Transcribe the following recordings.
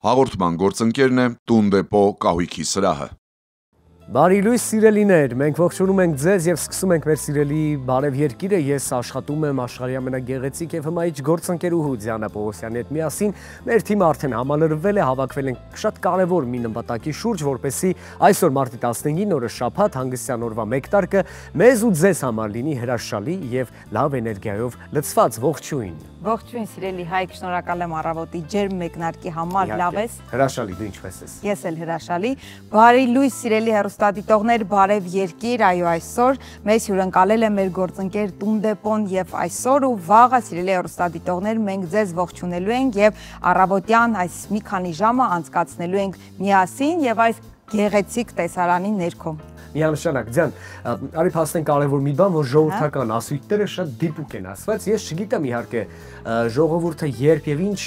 Հաղորդման գործընկերն է Տուն դեպո կահույքի սրահը։ Բարի լույս սիրելիներ, մենք ողջունում ենք ձեզ եւ սկսում ենք մեր սիրելի բարև երկիրը։ Ես աշխատում եմ աշխարհի ամենագեղեցիկ եւ հմայիչ գործընկերուհու Դիանա Պողոսյանի հետ միասին։ Մեր թիմը արդեն համալրվել է, հավաքվել ենք շատ կարևոր մի նպատակի շուրջ, որպեսզի այսօր մարտի 15-ին օրը շաբաթ հանգստյան օրվա 1 տարկը մեզ ու ձեզ համար լինի հրաշալի եւ լավ էներգիայով լցված։ Ողջույն։ Ողջույն սիրելի Հայկ, շնորհակալ եմ առավոտի ջերմ մեկնարկի համար, լավ ես։ Հրաշալի, դու ինչպես ես։ Ես էլ հրաշալի։ Բարի լույս սիրելի հեռուստադիտողներ, բարև երկիր, այո այսօր մեզ հյուրընկալել է մեր գործընկեր Տուն դեպոն եւ այսօր ու վաղը սիրելի հեռուստադիտողներ մենք ձեզ ողջունելու ենք եւ առավոտյան այս մի քանի ժամը անցկացնելու ենք միասին եւ այս գեղեցիկ տեսարանի ներքո։ Միանշանակ, Ձյան, արի փաստենք կարևոր մի բան, որ ժողովրդական ասույթները շատ դիպուկ են ասված։ Ես չգիտեմ իհարկե ժողովուրդը երբ եւ ինչ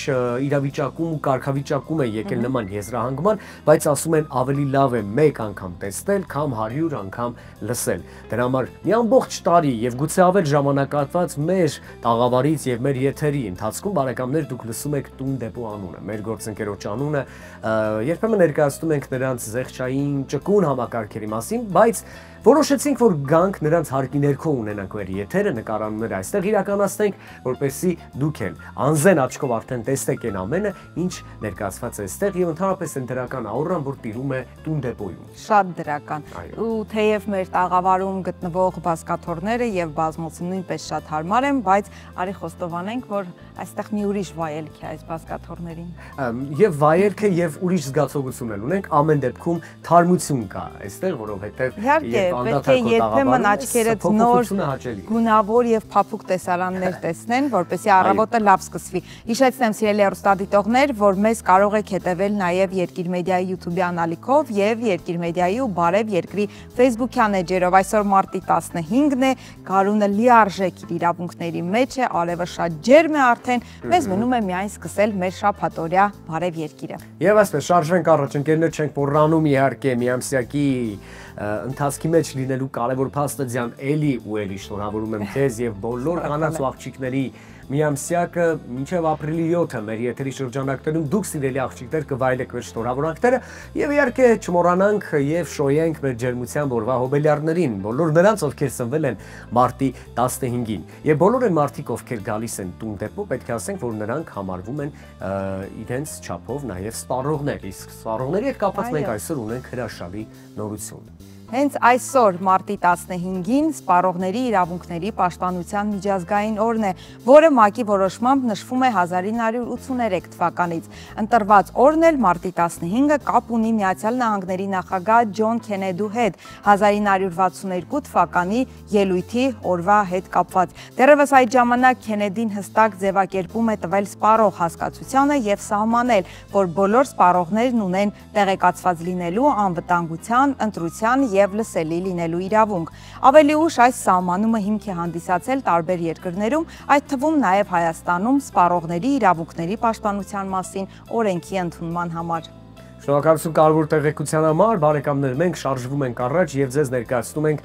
իրավիճակում ու կարգավիճակում է եկել նման եզրահանգման, բայց ասում են ավելի լավ է մեկ անգամ տեսնել, քան 100 անգամ լսել։ Դրա համար մի ամբողջ տարի եւ գուցե ավել ժամանակատված մեր տաղավարից եւ մեր եթերի ընթացքում բարեկամներ դուք լսում եք Տուն դեպո անունը, մեր գործընկերոջ անունը, երբեմն ներկայացնում ենք նրանց զեղչային ճկուն համակարգերի մասին, բայց որոշեցինք, որ գանք նրանց հարկի ներքո ունենանք մեր եթերը, նկարանները այստեղ իրականացնենք, որպեսզի դուք էլ անզեն աչքով արդեն տեսնեք այն ամենը, ինչ ներկայացված է այստեղ եւ ընդհանրապես այն դրական աուրան, որ տիրում է Տուն դեպոյում։ Շատ դրական։ Ու թեև մեր տաղավարում գտնվող բազկաթոռները եւ բազմոցը նույնպես շատ հարմար են, բայց արի խոստովանենք, որ այստեղ մի ուրիշ վայելք է այս բազկաթոռներին։ Եվ վայելքը եւ ուրիշ զգացողություն էլ ունենք, ամեն դեպքում թարմություն կա այստեղ, որովհետեւ պետք է երբեմն աչքերդ նոր, գունավոր եւ փափուկ տեսարաններ տեսնեն, որպեսզի առավոտը լավ սկսվի։ Հիշեցնեմ սիրելի հեռուստադիտողներ, որ մեզ կարող եք հետևել նաեւ Երկիր մեդիայի YouTube-յան ալիքով եւ Երկիր մեդիայի ու Բարև երկրի Facebook-յան էջերով։ Այսօր մարտի 15-ն է, գարունը լիարժեք իր իրավունքների մեջ է, արևը շատ ջերմ է արդեն, մեզ մնում է միայն սկսել մեր շաբաթօրյա Բարև երկիրը։ Եվ այսպես շարժվենք առաջ, ընկերներ չենք մոռանում իհարկե միամսյակի ընթացքի մեջ լինելու կարևոր փաստը Ձյան էլի ու էլի շնորհավորում եմ քեզ եւ բոլոր կանանց ու աղջիկների միամսյակը մինչև ապրիլի 7-ը մեր եթերի շրջանակներում դուք սիրելի աղջիկներ կվայելեք մեր շնորհավորանքները եւ իհարկե չմոռանանք եւ շոյենք մեր ջերմության օրվա հոբելյարներին, բոլոր նրանց, ովքեր սնվել են մարտի 15-ին եւ բոլոր այն մարդիկ, ովքեր գալիս են Տուն դեպո, պետք է ասենք, որ նրանք համարվում են իրենց չափով նաեւ սպառողներ, իսկ սպառողների հետ կապված մենք այսօր ունենք հրաշալի նորություն։ Հենց այսօր մարտի 15-ին սպառողների իրավունքների պաշտպանության միջազգային օրն է, որը ՄԱԿ-ի որոշմամբ նշվում է 1983 թվականից։ Ընտրված օրն էլ մարտի 15-ը կապ ունի Միացյալ Նահանգների նախագահ Ջոն Քենեդու հետ 1962 թվականի ելույթի օրվա հետ կապված։ Դեռևս այդ ժամանակ Քենեդին հստակ ձևակերպում է տվել սպառող հասկացությանը եւ սահմանել, որ բոլոր սպառողներն ունեն տեղեկացված լինելու, անվտանգության, ընտրության եւ լսելի լինելու իրավունք։ Ավելի ուշ այս սահմանումը հիմք է հանդիսացել տարբեր երկրներում, այդ թվում նաեւ Հայաստանում սպառողների իրավունքների պաշտպանության մասին օրենքի ընդունման համար։ Շնորհակալություն կարևոր տեղեկության համար, բարեկամներ, մենք շարժվում ենք առաջ եւ ձեզ ներկայացնում ենք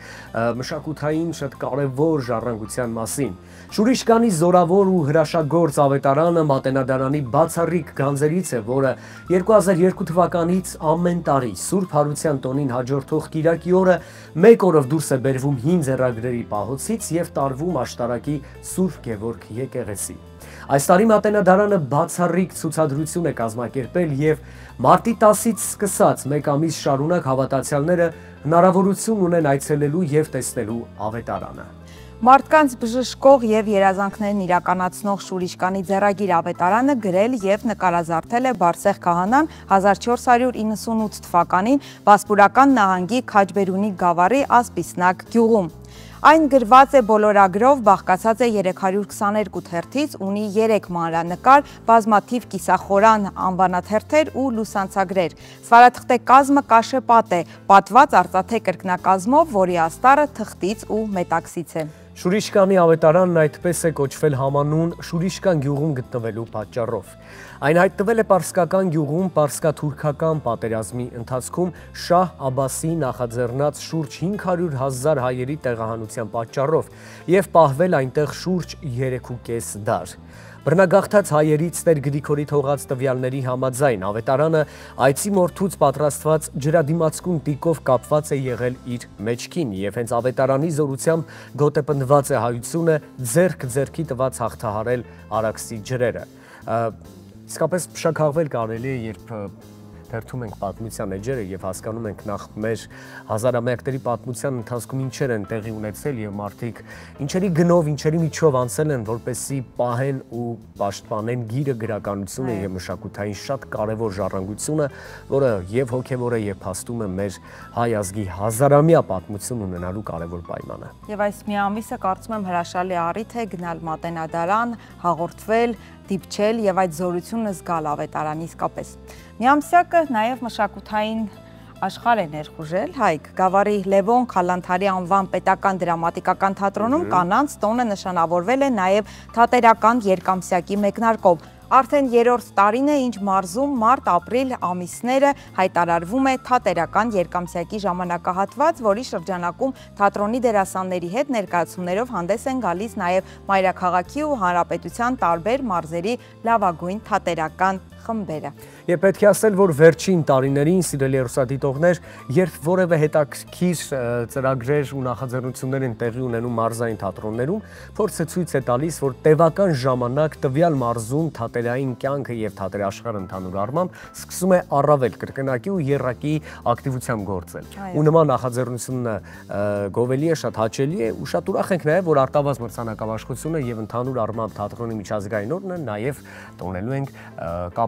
մշակութային շատ կարևոր ժառանգության մասին։ Շուրիշկանի զորավոր ու հրաշագործ ավետարանը Մատենադարանի բացառիկ գանձերից է, որը 2002 թվականից ամեն տարի Սուրբ Հարության տոնին հաջորդող կիրակի օրը մեկ օրով դուրս է բերվում հին ձեռագրերի պահոցից եւ տարվում աշտարակի Սուրբ Գևորգ եկեղեցի։ Այս տարի Մատենադարանը բացառիկ ցուցադրություն է կազմակերպել եւ մարտի 10-ից սկսած մեկ ամիս շարունակ հավատացյալները հնարավորություն ունեն այցելելու եւ տեսնելու ավետարանը։ Մարդկանց բժշկող եւ երազանքներն իրականացնող Շուրիշկանի ձեռագիր ավետարանը գրել եւ նկարազարդել է Բարսեղ քահանան 1498 թվականին Վասպուրական նահանգի Քաջբերունի գավառի Ասպիսնակ գյուղում։ Այն գրված է բոլորագրով, բաղկացած է 322 թերթից, ունի 3 մանրանկար, բազմաթիվ կիսախորան անվանաթերթեր ու լուսանցագրեր։ Ստվարաթղթե կազմը կաշեպատ է, պատված արծաթե կրկնակազմով, որի աստառը թղթից ու մետաքսից է։ Շուրիշկանի ավետարանն այդպես է կոչվել համանուն Շուրիշկան գյուղում գտնվելու պատճառով։ Այն հայտնվել է պարսկական գյուղում պարսկաթուրքական պատերազմի ընթացքում Շահ Աբասի նախաձեռնած շուրջ 500,000 հայերի տեղահանության պատճառով և պահվել այնտեղ շուրջ 3,5 դար։ Բռնագաղթած հայերից Տեր Գրիգորի թողած տվյալների համաձայն ավետարանը այցի մորթուց պատրաստված ջրադիմացկուն տիկով կապված է եղել իր մեջքին և հենց ավետարանի զորությամբ գոտեպնդված է հայությունը ձեռք-ձեռքի տված հաղթահարել Արաքսի ջրերը։ Իսկապես փշաքաղվել կարելի է, երբ թերթում ենք պատմության էջերը և հասկանում ենք նախ մեր հազարամյակների պատմության ընթացքում ինչեր են տեղի ունեցել և մարդիկ ինչերի գնով, ինչերի միջով անցել են, որպեսզի պահեն ու պաշտպանեն գիրը, գրականությունը և մշակութային շատ կարևոր ժառանգությունը, որը և հոգևոր է, և փաստում է մեր հայ ազգի հազարամյա պատմություն ունենալու կարևոր պայմանը։ Եվ այս մի ամիսը կարծում եմ հրաշալի առիթ է գնալ Մատենադարան, հաղորդվել, դիպչել և այդ զորությունը զգալ ավետարանի իսկապես։ Միամսյակը նաև մշակութային աշխարհ է ներխուժել, Հայկ, Գավառի Լևոն Քալանթարի անվան պետական դրամատիկական թատրոնում կանանց տոնը նշանավորվել է նաև թատերական երկամսյակի մեկնարկով։ Արդեն 3-րդ տարին է, ինչ մարզում մարտ-ապրիլ ամիսները հայտարարվում է թատերական երկամսյակի ժամանակահատված, որի շրջանակում թատրոնի դերասանների հետ ներկայացումներով հանդես են գալիս նաև մայրաքաղաքի ու հանրապետության տարբեր մարզերի լավագույն թատերական խմբերը։ Եվ պետք է ասել, որ վերջին տարիներին, սիրելի հեռուստադիտողներ, երբ որևէ հետաքրքիր ծրագրեր ու նախաձեռնություններ են տեղի ունենում մարզային թատրոններում, փորձը ցույց է տալիս, որ տևական ժամանակ տվյալ մարզում թատերային կյանքը եւ թատերաշխարհը ընդհանուր առմամբ սկսում է առավել կրկնակի ու եռակի ակտիվությամբ գործել։ Ու նման նախաձեռնությունը գովելի է, շատ հաճելի է ու շատ ուրախ ենք նաև, որ Արտավազ մրցանակաբաշխությունը եւ ընդհանուր առմամբ թատրոնի միջազգային օրը նաև տոնելու ենք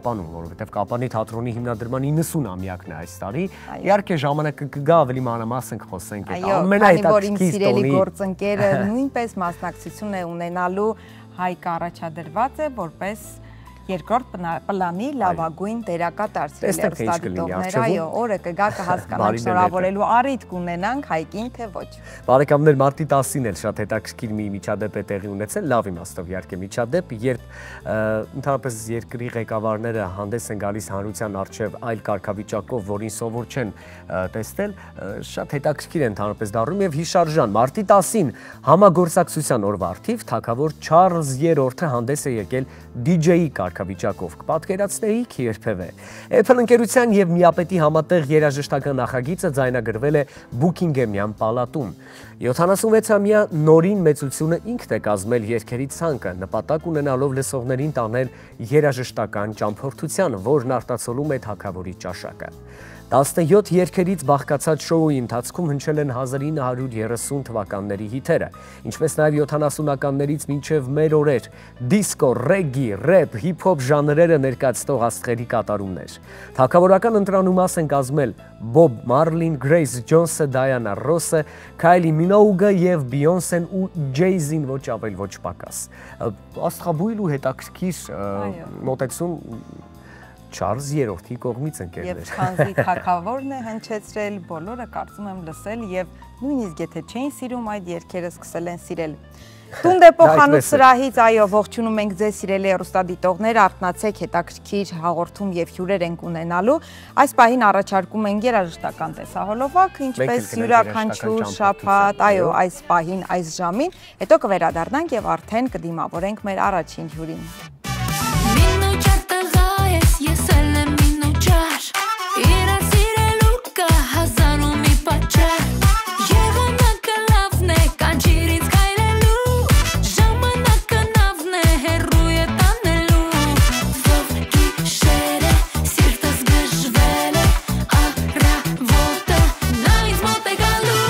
Կապանում, որովհետև Կապանի թատրոնի հիմնադրման 90-ամյակն է այս տարի։ Իհարկե ժամանակը կգա ավելի մանրամասն խոսենք այդ ամենահետաքրքիր սիրելի գործընկերը նույնպես մասնակցություն է ունենալու Հայկ առաջադրված է որպես երկրորդ պլանի լավագույն դերակատար, սիրելի հեռուստադիտողներ, այո, օրը կգա կհասկանանք, շնորհավորելու առիթ կունենանք Հայկին, թե ոչ։ Բարեկամներ, մարտի 10-ին էլ շատ հետաքրքիր մի միջադեպ է տեղի ունեցել, լավ իմաստով իհարկե միջադեպ, երբ ընդհանրապես երկրի ղեկավարները հանդես են գալիս հանրության առջև այլ կարգավիճակով, որին սովոր չեն տեսնել, շատ հետաքրքիր է ընդհանրապես դառնում եւ հիշարժան։ Մարտի 10-ին համագործակցության օրվա առթիվ թագավոր Չարլզ 3-րդը հանդես է եկել DJ-ի կարգավիճակով, կպատկերացնեիք երբևէ։ Apple ընկերության եւ Միապետի համատեղ երաժշտական նախագիծը ձայնագրվել է Բուքինգեմյան պալատում։ 76-ամյա նորին մեծությունը ինքն է կազմել երգերի ցանկը, նպատակ ունենալով լսողներին տանել երաժշտական ճամփորդության, որն արտացոլում է թագավորի ճաշակը։ 17 երգերից բաղկացած շոուի ընթացքում հնչել են 1930 թվականների հիթերը, ինչպես նաև 70-ականներից մինչև մեր օրեր, դիսկո, ռեգգի, ռեփ, հիփ-հոփ ժանրերը ներկայացնող աստղերի կատարումներ։ Թագավորական ընտրանումաս են կազմել Բոբ Մարլին, Գրեյս Ջոնսը, Դայանա Ռոսը, Քայլի Մինոուգը եւ Բիոնսեն ու Ջեյզին ոչ ավել ոչ պակաս։ Աստղաբույլ ու հետաքրքիր մոտեցում Չարլզ 3-ի կողմից ընկերներ։ Եվ քանզի թագավորն է հնչեցրել, բոլորը կարծում եմ լսել եւ նույնիսկ եթե չէին սիրում այդ երգերը սկսել են սիրել։ Տունդե փոխանոց սրահից, այո, ողջունում ենք ձեզ սիրելի հեռուստադիտողներ, արթնացեք, հետաքրքիր հաղորդում եւ հյուրեր ենք ունենալու։ Այս պահին առաջարկում ենք երաժշտական տեսահոլովակ, ինչպես յուրաքանչյուր շաբաթ, այո, այս պահին, այս ժամին, հետո կվերադառնանք եւ արդեն կդիմավորենք մեր առաջին հյուրին։ Ես էլ եմ մինուճար, իրար սիրելու կա հազար ու մի պատճառ, եղանակը լավն է, կանչիր ինձ քայլելու, ժամանակը նավն է, հեռու է տանելու, ով գիշեր է, սիրտս գժվել է, առավոտը, նա ինձ մոտ է գալու,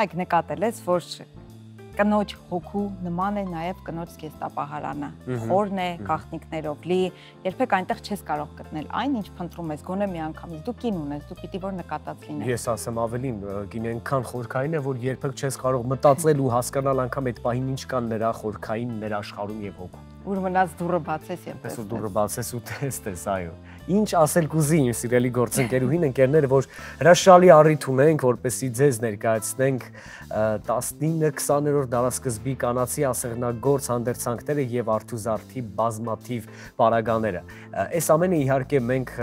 Այք նկատել ես, որ կնոջ հոգու նման է նաև կնոջ զգեստապահարանը։ Խորն է, գաղտնիքներով լի, երբեք այնտեղ չես կարող գտնել այն, ինչ փնտրում ես, գոնե մի անգամից։ Դու կին ունես, դու պիտի որ նկատած լինես։ Ես ասեմ ավելին, գինը այնքան խորքային է, որ երբեք չես կարող մտածել ու հասկանալ անգամ այդ պահին ինչ կան նրա խորքային, նրա աշխարհում եւ հոգում։ Ուր մնաց դուրը բացես եւ տեսես։ Պես դուրը բացես ու տեսես, այո։ Ինչ ասել կուզի իմ սիրելի գործընկերուհին, ընկերները, որ հրաշալի առիթ ունենք, որպեսզի ձեզ ներկայացնենք 19-20-րդ դարաշրջանի կանացի ասեղնագործ հանդերձանքները եւ արթուզարդի բազմաթիվ պարագաները։ Այս ամենը իհարկե մենք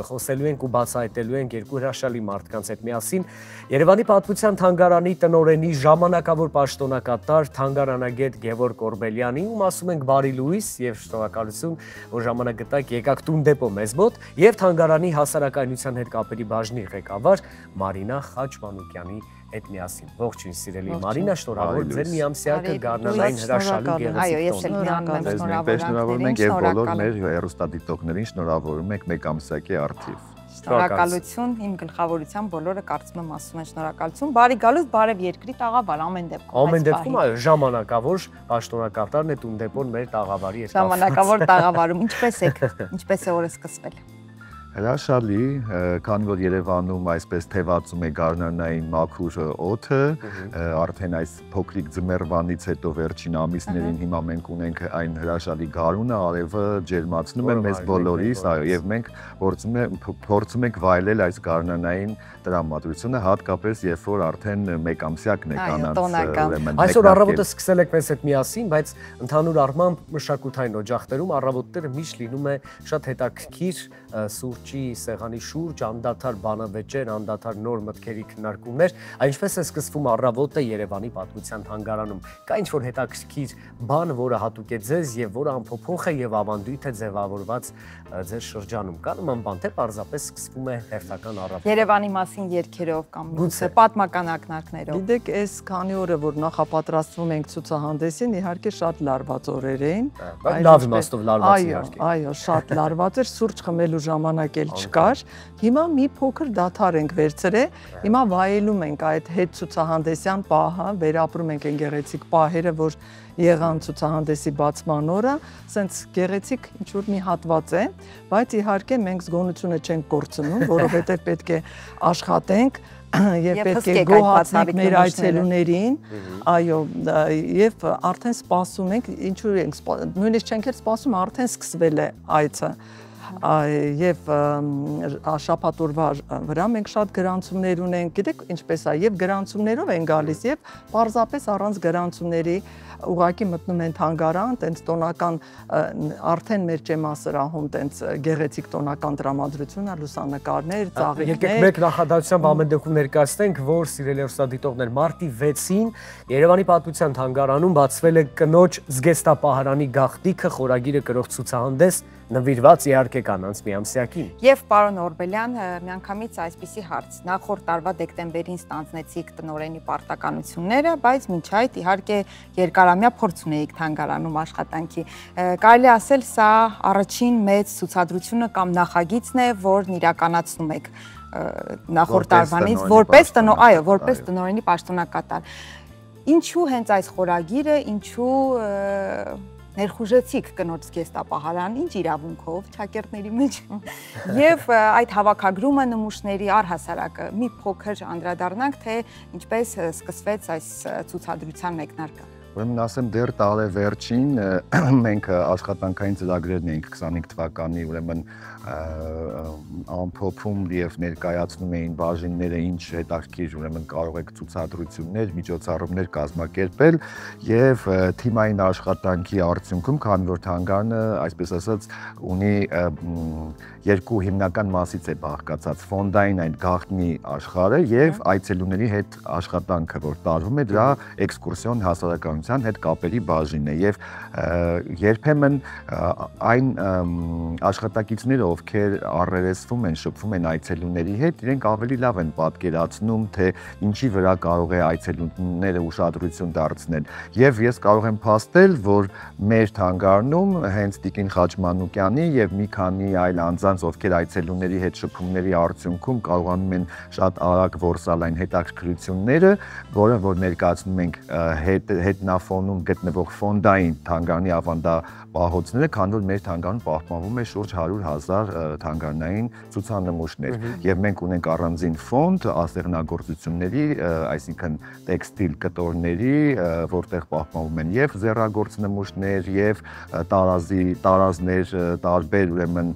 խոսելու ենք ու բացահայտելու ենք երկու հրաշալի մարդկանց հետ միասին։ Երևանի պատմության թանգարանի տնօրենի ժամանակավոր պաշտոնակատար թանգարանագետ Գևորգ Օրբելյանի, ում ասում ենք բարի լույս եւ շնորհակալություն, որ ժամանակ գտաք եկաք տուն դեպո մեզ մոտ, եւ թանգարանի հասարակայնության հետ կապերի բաժնի ղեկավար Մարինա Խաչմանուկյանի հետ միասին։ Ողջույն սիրելի Մարինա, շնորհավոր ձեր միամսյակը գարնանային հրաշալի գեղեցիկ տոն։ Այո, ես էլ միանվեմ շնորհավորում ենք եւ բոլոր մեր հեռուստադիտողներին շնորհավորում ենք մեկ ամսյակի արդիվ։ Շնորհակալություն, իմ գլխավորության բոլորը կարծում եմ ասում են շնորհակալություն։ Բարի գալուց, բարև երկրի տաղավար ամեն դեպքում։ Ամեն դեպքում այո, ժամանակավոր պաշտոնակատարն է տուն դեպոն մեր տաղավարի հետ։ Ժամանակավոր տաղավարում ինչպես եք, ինչպես է օրը սկսվել։ Հրաշալի, քանի որ Երևանում այսպես թևածում է գարնանային մաքուր օդը, արդեն այս փոքրիկ ձմեռվանից հետո վերջին ամիսներին հիմա մենք ունենք այն հրաշալի գարունը, արևը ջերմացնում է մեզ բոլորիս, այո, եւ մենք փորձում ենք վայելել այս գարնանային տրամադրությունը, հատկապես երբ որ արդեն մեկ ամսյակն է կանանց։ Այսօր առավոտը սկսել եք մեզ հետ միասին, բայց ընդհանուր առմամբ մշակութային օջախներում առավոտները միշտ լինում է շատ հետաքրքիր սուրճի սեղանի շուրջ, անդադար բանավեճեր, անդադար նոր մտքերի քննարկումներ, այնպես է սկսվում առավոտը Երևանի պատմության թանգարանում։ Կա ինչ-որ հետաքրքիր բան, որը հատուկ է ձեզ եւ որը ամփոփող է եւ ավանդույթ է ձևավորված ձեր շրջանում։ Կա նման բան, թե պարզապես սկսվում է հերթական առավոտ։ Երևանի մասին երգերով կամ գուցե պատմական ակնարկներով։ Գիտեք, այս քանի օրը որ նախապատրաստվում ենք ցուցահանդեսին, իհարկե շատ լարված օրեր էին։ Լավ իմաստով լարված իհարկե։ Այո, շատ լարված էր, սուրճ խմելու ժամանակ էլ չկար։ Հիմա մի փոքր դադար ենք վերցրել, հիմա վայելում ենք այդ հետ ցուցահանդեսյան պահը, վերապրում ենք այն գեղեցիկ պահերը, որ եղան ցուցահանդեսի բացման օրը, սենց գեղեցիկ ինչ-որ մի հատված է, բայց իհարկե մենք զգոնությունը չենք կորցնում, որովհետև պետք է աշխատենք եւ պետք է գոհացնենք մեր այցելուներին, այո, եւ արդեն սպասում ենք, ինչու ենք նույնիսկ չենք էլ սպասում, արդեն սկսվել է այցը։ Եվ շաբաթ օրվա վրա մենք շատ գրանցումներ ունենք, գիտեք ինչպես է, եւ գրանցումներով են գալիս եւ պարզապես առանց գրանցումների ուղղակի մտնում են թանգարան, տենց տոնական արդեն մեր ջեմասրահում տենց գեղեցիկ տոնական տրամադրություն, լուսանկարներ, ծաղիկներ։ Եկեք մեկ նախադասությամբ ամեն դեպքում ներկայացնենք, որ սիրելի հեռուստադիտողներ, մարտի 6-ին Երևանի պատմության թանգարանում բացվել է կնոջ զգեստապահարանի գաղտնիքը խորագիրը կրող ցուցահանդես, նվիրված իհարկե կանանց միամսյակին։ Եվ պարոն Օրբելյան, միանգամից այսպիսի հարց. նախորդ տարվա դեկտեմբերին ստանձնեցիք տնօրենի պարտականությունները, բայց մինչ այդ իհարկե երկարամյա փորձ ունեիք թանգարանում աշխատանքի։ Կարելի ասել, սա առաջին մեծ ցուցադրությունը կամ նախագիծն է, որն իրականացնում եք նախորդ տարվանից որպես տնօրենի պաշտոնակատար։ Ինչու հենց այս խորագիրը, ինչու ներխուժեցիք կնոջ զգեստապահարան, ինչ իրավունքով, ճակերտների մեջ, եւ այդ հավաքագրումը նմուշների առհասարակը մի փոքր անդրադառնանք, թե ինչպես սկսվեց այս ցուցադրության մեկնարկը։ Ուրեմն ասեմ դեռ տարեվերջին մենք աշխատանքային ծրագրերն էինք 25 թվականի, ուրեմն ամփոփում եւ ներկայացնում էին բաժինները ինչ հետաքրքիր, ուրեմն կարող եք ցուցադրություններ, միջոցառումներ կազմակերպել եւ թիմային աշխատանքի արդյունքում, քանի որ թանգարանը, այսպես ասած, ունի երկու հիմնական մասից է բաղկացած՝ ֆոնդային այդ գաղտնի աշխարհը եւ այցելուների հետ աշխատանքը, որ տարվում է, դրա էքսկուրսիոն հասարակայնության տնտեսության հետ կապերի բաժին է եւ երբեմն այն աշխատակիցները, ովքեր առերեսվում են, շփվում են այցելուների հետ, իրենք ավելի լավ են պատկերացնում, թե ինչի վրա կարող է այցելուները ուշադրություն դարձնել։ Եվ ես կարող եմ փաստել, որ մեր թանգարանում հենց Տիկին Խաչմանուկյանի եւ մի քանի այլ անձանց, ովքեր այցելուների հետ շփումների արդյունքում կարողանում են շատ արագ որսալ այն հետաքրքրությունները, որը որ ներկայացնում ենք հետնաֆոնում գտնվող ֆոնդային թանգարանի ավանդապահոցները, քանի որ մեր թանգարանում պահպանվում է շուրջ 100,000 թանգարանային ցուցանմուշներ եւ մենք ունենք առանձին ֆոնդ ասեղնագործությունների, այսինքն տեքստիլ կտորների, որտեղ պահպանվում են եւ ձեռագործ նմուշներ եւ տարազներ, տարբեր ուրեմն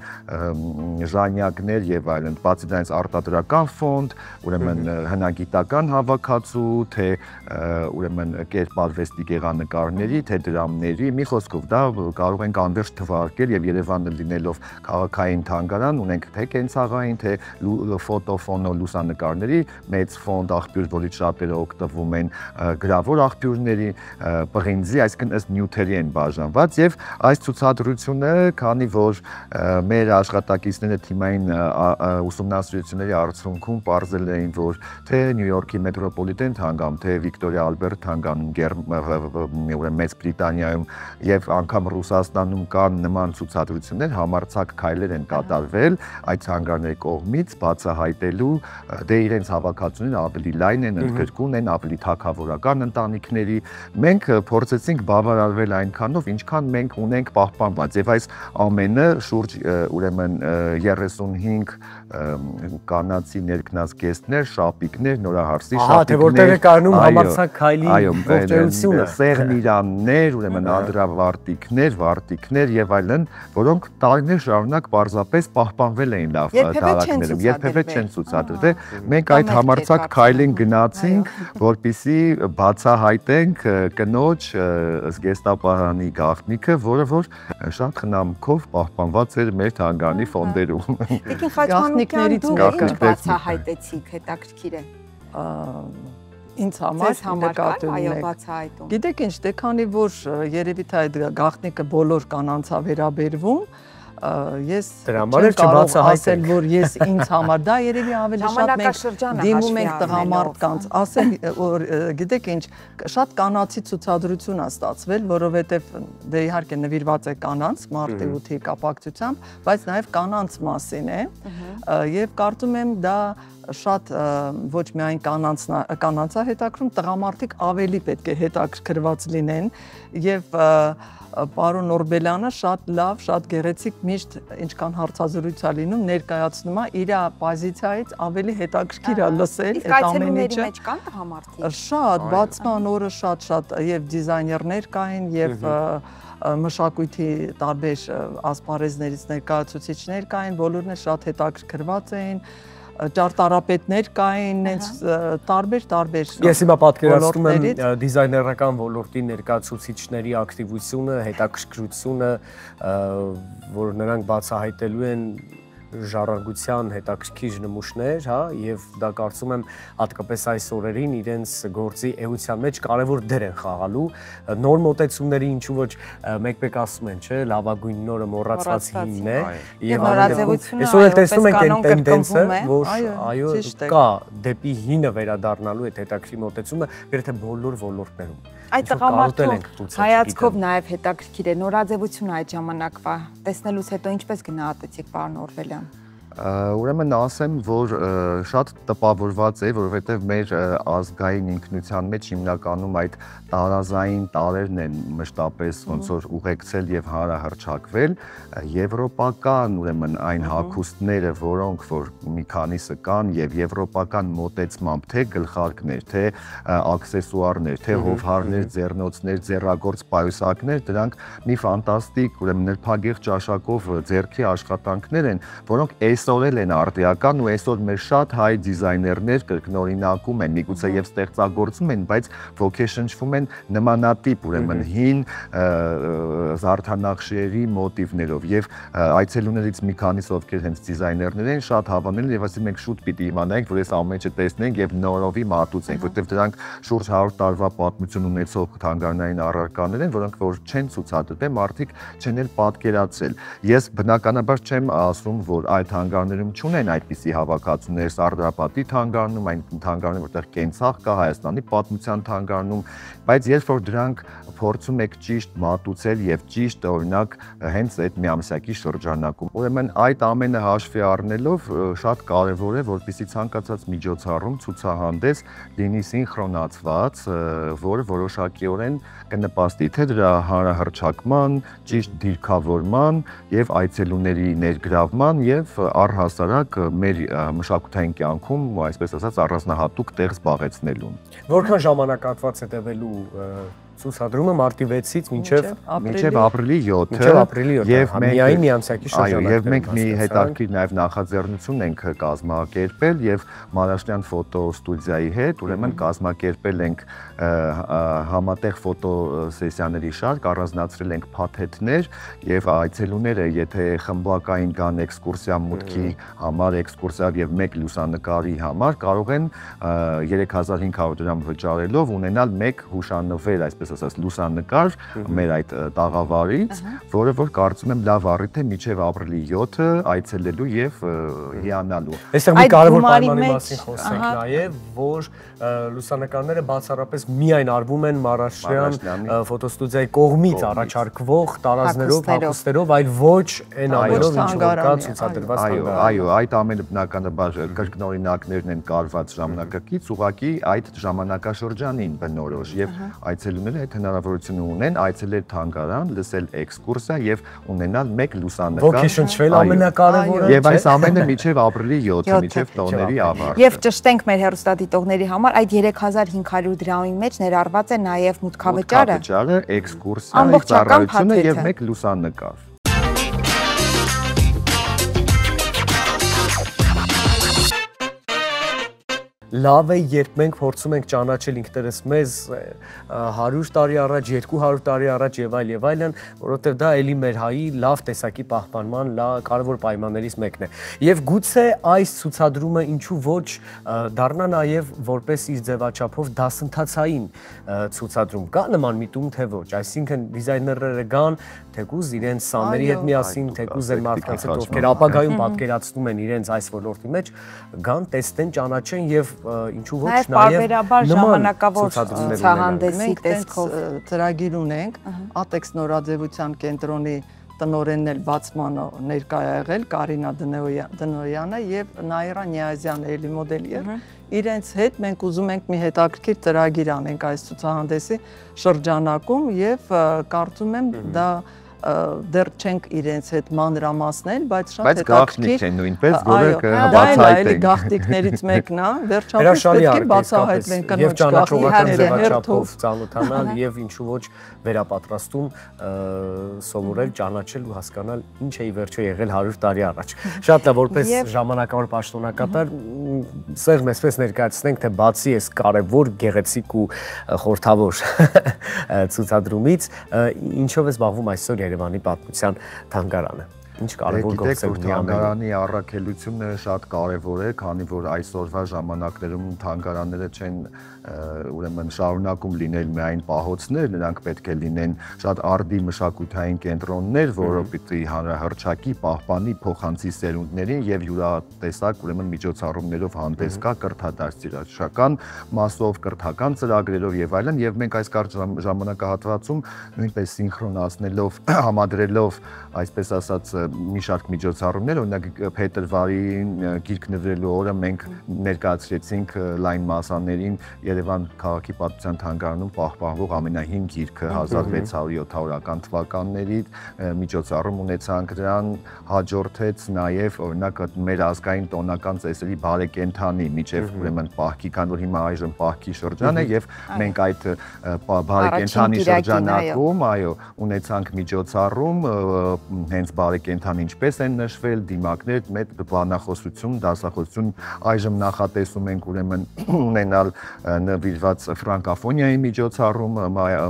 ժանյակներ եւ այլն։ Բացի դրանից արտադրական ֆոնդ, ուրեմն հնագիտական հավաքածու, թե ուրեմն կերպարվեստի գեղանկարների, թե դրամների, մի խոսքով դա կարող ենք անվերջ թվարկել եւ Երևանը լինելով քաղաքային թանգարան ունենք թե կենցաղային, թե ֆոտոֆոնո լուսանկարների մեծ ֆոնդ աղբյուր, որից շատերը օգտվում են գրավոր աղբյուրների, պղինձի, այսինքն ըստ նյութերի են բաժանված եւ այս ցուցադրությունը, քանի որ մեր աշխատակիցները թիմային ուսումնասիրությունների արդյունքում պարզել էին, որ թե Նյու Յորքի մետրոպոլիտեն թանգարանում, թե Վիկտորիա Ալբերտ թանգարանում, Մեծ Բրիտանիայում եւ անգամ Ռուսաստանում կան նման ցուցադրություններ, համարձակ քայլեր են կատարվել այդ թանգարանների կողմից բացահայտելու դե իրենց հավաքածուները ավելի լայն են, ընդգրկուն են, ավելի թագավորական ընտանիքների։ Մենք փորձեցինք բավարարվել այնքանով, ինչքան մենք ունենք պահպանված եւ այս ամենը շուրջ ուրեմն 35 կանացի ներքնազգեստներ, շապիկներ, նորահարսի շապիկներ, թե որտեղ է կանում համարձակ քայլի ողջունությունը, սեղնիրաններ, ուրեմն անդրավարտիքներ, վարտիքներ եւ այլն, որոնք տարիներ շարունակ պարզապես պահպանվել էին լավ տարածքներում, երբևէ չեն ցուցադրվել։ Մենք այդ համարձակ քայլին գնացինք, որպեսզի բացահայտենք կնոջ զգեստապահանի գաղտնիքը, որը որ շատ խնամքով պահպանված էր մեր թանգարանի ֆոնդերում։ Տիկին Խաչմանուկյան, դուք ինչ բացահայտեցիք, հետաքրքիր է։ Ինձ համար բացահայտում։ Գիտեք ինչ, դե քանի որ երևի թե այդ գաղտնիքը բոլոր կանանց է վերաբերվում, ես չեմ կարող ասել, որ ես ինձ համար դա երևի ավելի շատ մենք դիմում ենք տղամարդկանց, ասեմ, որ գիտեք ինչ, շատ կանացի ցուցադրություն է ստացվել, որովհետև դե իհարկե նվիրված է կանանց մարտի 8-ի կապակցությամբ, բայց նաև կանանց մասին է, եւ կարծում եմ դա շատ ոչ միայն կանանց է հետաքրքրում, տղամարդիկ ավելի պետք է հետաքրքրված լինեն եւ պարոն Օրբելյանը շատ լավ, շատ գեղեցիկ միշտ ինչքան հարցազրույց է լինում, ներկայացնում է իր պոզիցիայից ավելի հետաքրքիր է լսել այդ ամեն ինչը։ Իսկ կան տղամարդիկ։ Շատ, բացման օրը շատ եւ դիզայներներ կային եւ մշակույթի տարբեր ասպարեզներից ներկայացուցիչներ կային, բոլորն էլ շատ հետաքրքրված էին։ Ճարտարապետներ կային, հենց տարբեր Ես հիմա պատկերացնում եմ դիզայներական ոլորտի ներկայացուցիչների ակտիվությունը, հետաքրքրությունը, որ նրանք բացահայտելու են ժառանգության հետաքրքիր նմուշներ, հա, եւ դա կարծում եմ հատկապես այս օրերին իրենց գործի էության մեջ կարևոր դեր են խաղալու նոր մոտեցումների, ինչու ոչ մեկ-մեկ ասում են, չէ, լավագույն նորը մոռացված հինն է եւ նորաձևությունը այսօր էլ տեսնում ենք այն տենդենսը, որ այո կա դեպի հինը վերադառնալու այդ հետաքրքիր մոտեցումը գրեթե բոլոր ոլորտներում։ Այդ տղամարդու հայացքով նաև հետաքրքիր է նորաձևությունը այդ ժամանակվա տեսնելուց հետո ինչպես գնահատեցիք պարոն Օրբելյան։ Ուրեմն ասեմ, որ շատ տպավորված է, որովհետև մեր ազգային ինքնության մեջ հիմնականում այդ տարազային տարերն են մշտապես ոնց որ ուղեկցել եւ հանրահռչակվել, եվրոպական ուրեմն այն հագուստները, որոնք որ մի քանիսը կան եւ եվրոպական մոտեցմամբ թե գլխարկներ, թե աքսեսուարներ, թե հովհարներ, ձեռնոցներ, ձեռագործ պայուսակներ, դրանք մի ֆանտաստիկ ուրեմն նրբագեղ ճաշակով ձեռքի աշխատանքներ են, որոնք դրսևորել են արդիական ու այսօր մեր շատ հայ դիզայներներ կրկնօրինակում են, միգուցե եւ ստեղծագործում են, բայց ոգեշնչվում են նմանատիպ, ուրեմն հին զարդանախշերի մոտիվներով եւ այցելուներից մի քանիսը ովքեր հենց դիզայներներ են, շատ հավանել եւ ասում ենք շուտ պիտի իմանանք, որ այս ամեն ինչը տեսնենք եւ նորովի մատուցենք, որտեղ դրանք շուրջ 100 տարվա պատմություն ունեցող թանգարանային առարկաներ են, որոնք որ չեն ցուցադրվել, մարդիկ չեն էլ պատկերացրել։ Ես բնականաբար չեմ ասում, որ այդ թանգարաններում չունեն այդպիսի հավաքածուներ, Սարդարապատի թանգարանում, այն թանգարանները, որտեղ կենցաղ կա, Հայաստանի պատմության թանգարանում, բայց երբ որ դրանք փորձում եք ճիշտ մատուցել եւ ճիշտ օրինակ հենց այդ միամսյակի շրջանակում, ուրեմն այդ ամենը հաշվի առնելով շատ կարեւոր է, որպեսզի ցանկացած միջոցառում, ցուցահանդես լինի սինխրոնացված, որը որոշակիորեն կնպաստի թե դրա հանրահռչակման, ճիշտ դիրքավորման եւ այցելուների ներգրավման եւ առհասարակ մեր մշակութային կյանքում, այսպես ասած, առանձնահատուկ տեղ զբաղեցնելուն։ Որքան ժամանակատված է տևելու ցուցադրումը մարտի 6-ից մինչև ապրիլի 7-ը եւ միայն միամսյակի շրջանակներում։ Եվ մենք մի հետաքրքիր նաեւ նախաձեռնություն ենք կազմակերպել եւ Մանաշյան ֆոտոստուդիայի հետ, ուրեմն կազմակերպել ենք համատեղ ֆոտոսեսիաների շարք, առանձնացրել ենք փաթեթներ եւ այցելուները, եթե խմբակային կան էքսկուրսիա մուտքի համար, էքսկուրսիա եւ մեկ լուսանկարի համար, կարող են 3500 դրամ վճարելով ունենալ մեկ հուշանվեր, այսպես ասած, լուսանկար մեր այդ տաղավարից, որը որ կարծում եմ լավ առիթ է մինչև ապրիլի 7-ը այցելելու եւ հիանալու։ Այստեղ մի կարևոր պայմանի մասին խոսենք նաեւ, որ լուսանկարները բացառապես միայն արվում են Մանաշյան ֆոտոստուդիայի կողմից առաջարկվող տարազներով, հագուստերով, այլ ոչ այն ամենով, ինչ որ կա ցուցադրված թանգարանում։ Այո, այդ ամենը բնականաբար կրկնօրինակներն են կարված ժամանակակից, ուղղակի այդ ժամանակաշրջանին բնորոշ եւ այցելուները այդ հնարավորությունը ունեն այցելել թանգարան, լսել էքսկուրսիա եւ ունենալ մեկ լուսանկար։ Ոգեշնչվել ամենակարևորը։ Եվ այս ամենը մինչև ապրիլի 7-ը, մինչև տոների ավարտ։ Եվ ճշտենք մեր հեռուստադիտողների համար, այդ 3500 դրամի մեջ ներառված է նաև մուտքավճարը, էքսկուրսիա, ծառայությունը եւ մեկ լուսանկար։ Լավ է, երբ մենք փորձում ենք ճանաչել ինքներս մեզ 100 տարի առաջ, 200 տարի առաջ եւ այլն, որովհետեւ դա էլի մեր հայի լավ տեսակի պահպանման կարևոր պայմաններից մեկն է։ Եվ գուցե այս ցուցադրումը ինչու ոչ դառնա նաեւ որպես իր ձևաչափով դասընթացային ցուցադրում։ Կա նման միտում թե ոչ, այսինքն դիզայներները գան, թեկուզ իրենց սաների հետ միասին, թեկուզ այն մարդկանց հետ, ովքեր ապագայում պատկերացնում են իրենց այս ոլորտի մեջ, գան, տեսնեն, ճանաչեն եւ ինչու ոչ նաև ժամանակավոր ցուցահանդեսի տեսքով ծրագիր ունենք, Ատեքս նորաձևության կենտրոնի տնօրենն էլ բացմանը ներկա է եղել Կարինա Դնոյանը եւ Նաիրա Նիազյանը էլի մոդելիեր, իրենց հետ մենք ուզում ենք մի հետաքրքիր ծրագիր անենք այս ցուցահանդեսի շրջանակում եւ կարծում եմ դա դեռ չենք իրենց հետ մանրամասնել, բայց շատ հետաքրքիր է նույնպես, որը կբացահայտենք։ Գաղտնիքներից մեկն է, վերջապես պետք է բացահայտվեն կնոջ գաղտնիքները, ծանոթանալ եւ ինչու ոչ վերապատրաստում սովորել, ճանաչել ու հասկանալ ինչ է ի վերջո եղել 100 տարի առաջ։ Շատ լավ, որպես ժամանակավոր պաշտոնակատար սերմ էսպես ներկայացնենք, թե բացի այս կարևոր, գեղեցիկ ու խորհրդավոր ցուցադրումից, ինչով է զբաղվում այսօր Երևանի պատմության թանգարանը։ Ինչ կարևոր գործեր ունի թանգարանի առաքելությունը շատ կարևոր է, քանի որ այսօրվա ժամանակներում թանգարանները չեն ուրեմն շարունակում լինել միայն պահոցներ, նրանք պետք է լինեն շատ արդի մշակութային կենտրոններ, որը պիտի հանրահռչակի, պահպանի, փոխանցի սերունդներին եւ յուրատեսակ ուրեմն միջոցառումներով հանդես գա կրթադաստիարակչական մասով, կրթական ծրագրերով եւ այլն, եւ մենք այս կարճ ժամանակահատվածում նույնպես սինխրոնացնելով, համադրելով, այսպես ասած, մի շարք միջոցառումներ, օրինակ փետրվարին գիրք նվիրելու օրը մենք ներկայացրեցինք լայն մասաներին Երևան քաղաքի պատմության թանգարանում պահպանվող ամենահին գիրքը 1600-700-ական թվականների միջոցառում ունեցանք, դրան հաջորդեց նաև օրինակ մեր ազգային տոնական ծեսերի բարեկենդանի միջև ուրեմն պահքի, քանի որ հիմա այժմ պահքի շրջան է եւ մենք այդ բարեկենդանի շրջանակում այո ունեցանք միջոցառում հենց բարեկենդանի կենթան ինչպես են նշվել, դիմակներ, մեծ բանախոսություն, դասախոսություն, այժմ նախատեսում ենք ուրեմն ունենալ նվիրված ֆրանկաֆոնիայի միջոցառում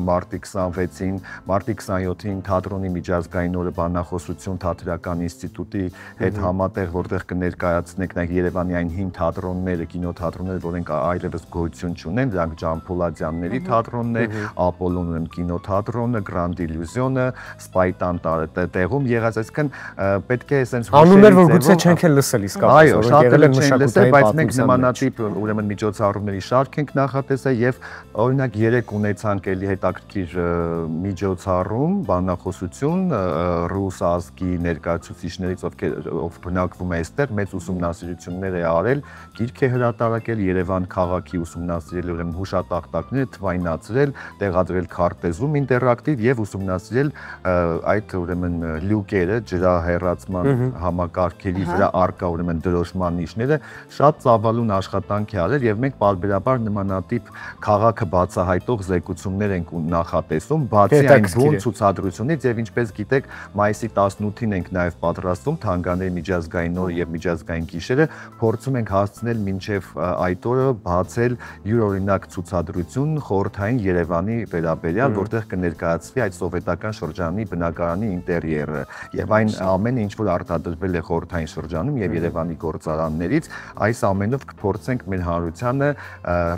մարտի 26-ին, մարտի 27-ին թատրոնի միջազգային օրը բանախոսություն թատերական ինստիտուտի հետ համատեղ, որտեղ կներկայացնենք նաև Երևանի այն հին թատրոնները, կինոթատրոնները, որոնք այլևս գոյություն չունեն, դրանք Ջան Փոլադյանների թատրոնն է, Ապոլոնն կինոթատրոնը, Grand Illusion-ը, Սպայտան տեղում եղած, այսինքն պետք է այսպես անուններ, որ գուցե չենք էլ լսել իսկապես, այո, շատ չեն լսել, բայց մենք նմանատիպ ուրեմն միջոցառումների շարք ենք նախատեսել եւ օրինակ 3 ունեցանք էլի հետաքրքիր միջոցառում, բանախոսություն ռուս ազգի ներկայացուցիչներից, ով բնակվում է այստեղ, մեծ ուսումնասիրություններ է արել, գիրք է հրատարակել, Երևան քաղաքի ուսումնասիրել, ուրեմն հուշատախտակները թվայնացրել, տեղադրել քարտեզում ինտերակտիվ եւ ուսումնասիրել այդ ուրեմն լյուկերը, ջրահեռացման համակարգերի վրա արկա ուրեմն դրոշման նիշները, շատ ծավալուն աշխատանք է արել եւ մենք պարբերաբար նմանատիպ քաղաքը բացահայտող զեկուցումներ ենք նախատեսում, բացի այն բուն ցուցադրությունից եւ ինչպես գիտեք, մայիսի 18-ին ենք նաեւ պատրաստում Թանգաների միջազգային օրը եւ միջազգային գիշերը, փորձում ենք հասցնել մինչեւ այդ օրը բացել յուրօրինակ ցուցադրություն խորհրդային Երևանի վերաբերյալ, որտեղ կներկայացվի այդ սովետական շրջանի բնակարանի ինտերիերը եւ այն ամենը, ինչ որ արտադրվել է խորհրդային շրջանում եւ Երևանի գործարաններից, այս ամենով կփորձենք մեր հանրությանը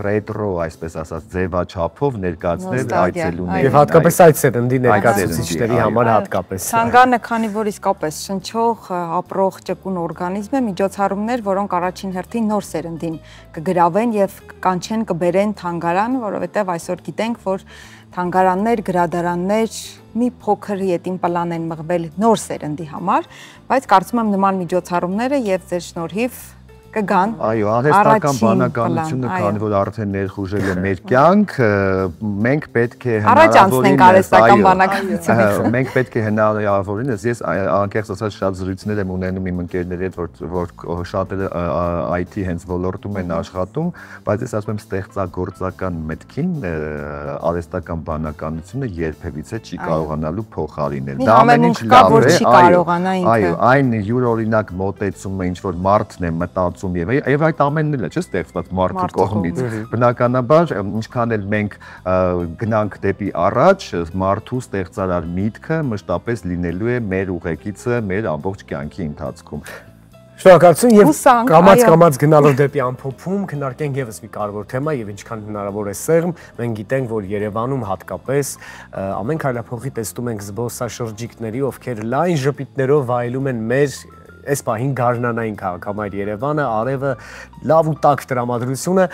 ռետրո, այսպես ասած, ձևաչափով ներկայացնել այցելուներին։ Եվ հատկապես այդ սերնդի ներկայացուցիչների համար հատկապես։ Թանգարանը, քանի որ իսկապես շնչող, ապրող ճկուն օրգանիզմ է, միջոցառումներ, որոնք առաջին հերթին նոր սերնդին կգրավեն եւ կանչեն կբերեն թանգարան, որովհետեւ այսօր գիտենք, որ թանգարաններ, գրադարաններ մի փոքր ետին պլան են մղվել նոր սերնդի համար, բայց կարծում եմ նման միջոցառումները եւ ձեր շնորհիվ կգան։ Այո, արհեստական բանականությունը, քանի որ արդեն ներխուժել է մեր կյանք, մենք պետք է մենք պետք է հնարավորինս, ես անկեղծ ասած շատ զրույցներ եմ ունենում իմ ընկերների հետ, որ շատերը IT հենց ոլորտում են աշխատում, բայց ես ասում եմ ստեղծագործական մտքին արհեստական բանականությունը երբևիցե չի կարողանալու փոխարինել։ Դա ամեն ինչ լավ է, այո, այն յուրօրինակ մոտեցումը, ինչ որ մարդն է մտածում եւ այդ ամենն էլ է չէ՞ ստեղծված մարդու կողմից։ Բնականաբար, ինչքան էլ մենք գնանք դեպի առաջ, մարդու ստեղծարար միտքը մշտապես լինելու է մեր ուղեկիցը մեր ամբողջ կյանքի ընթացքում։ Շնորհակալություն եւ կամաց գնալով դեպի ամփոփում քննարկենք եւս մի կարևոր թեմա եւ ինչքան հնարավոր է սեղմ, մենք գիտենք, որ Երևանում հատկապես ամեն քայլափոխի տեսնում ենք զբոսաշրջիկների, ովքեր լայն ժպիտներով վայելում են մեր այս պահին գարնանային քաղաքամայր Երևանը, արևը, լավ ու տաք տրամադրությունը,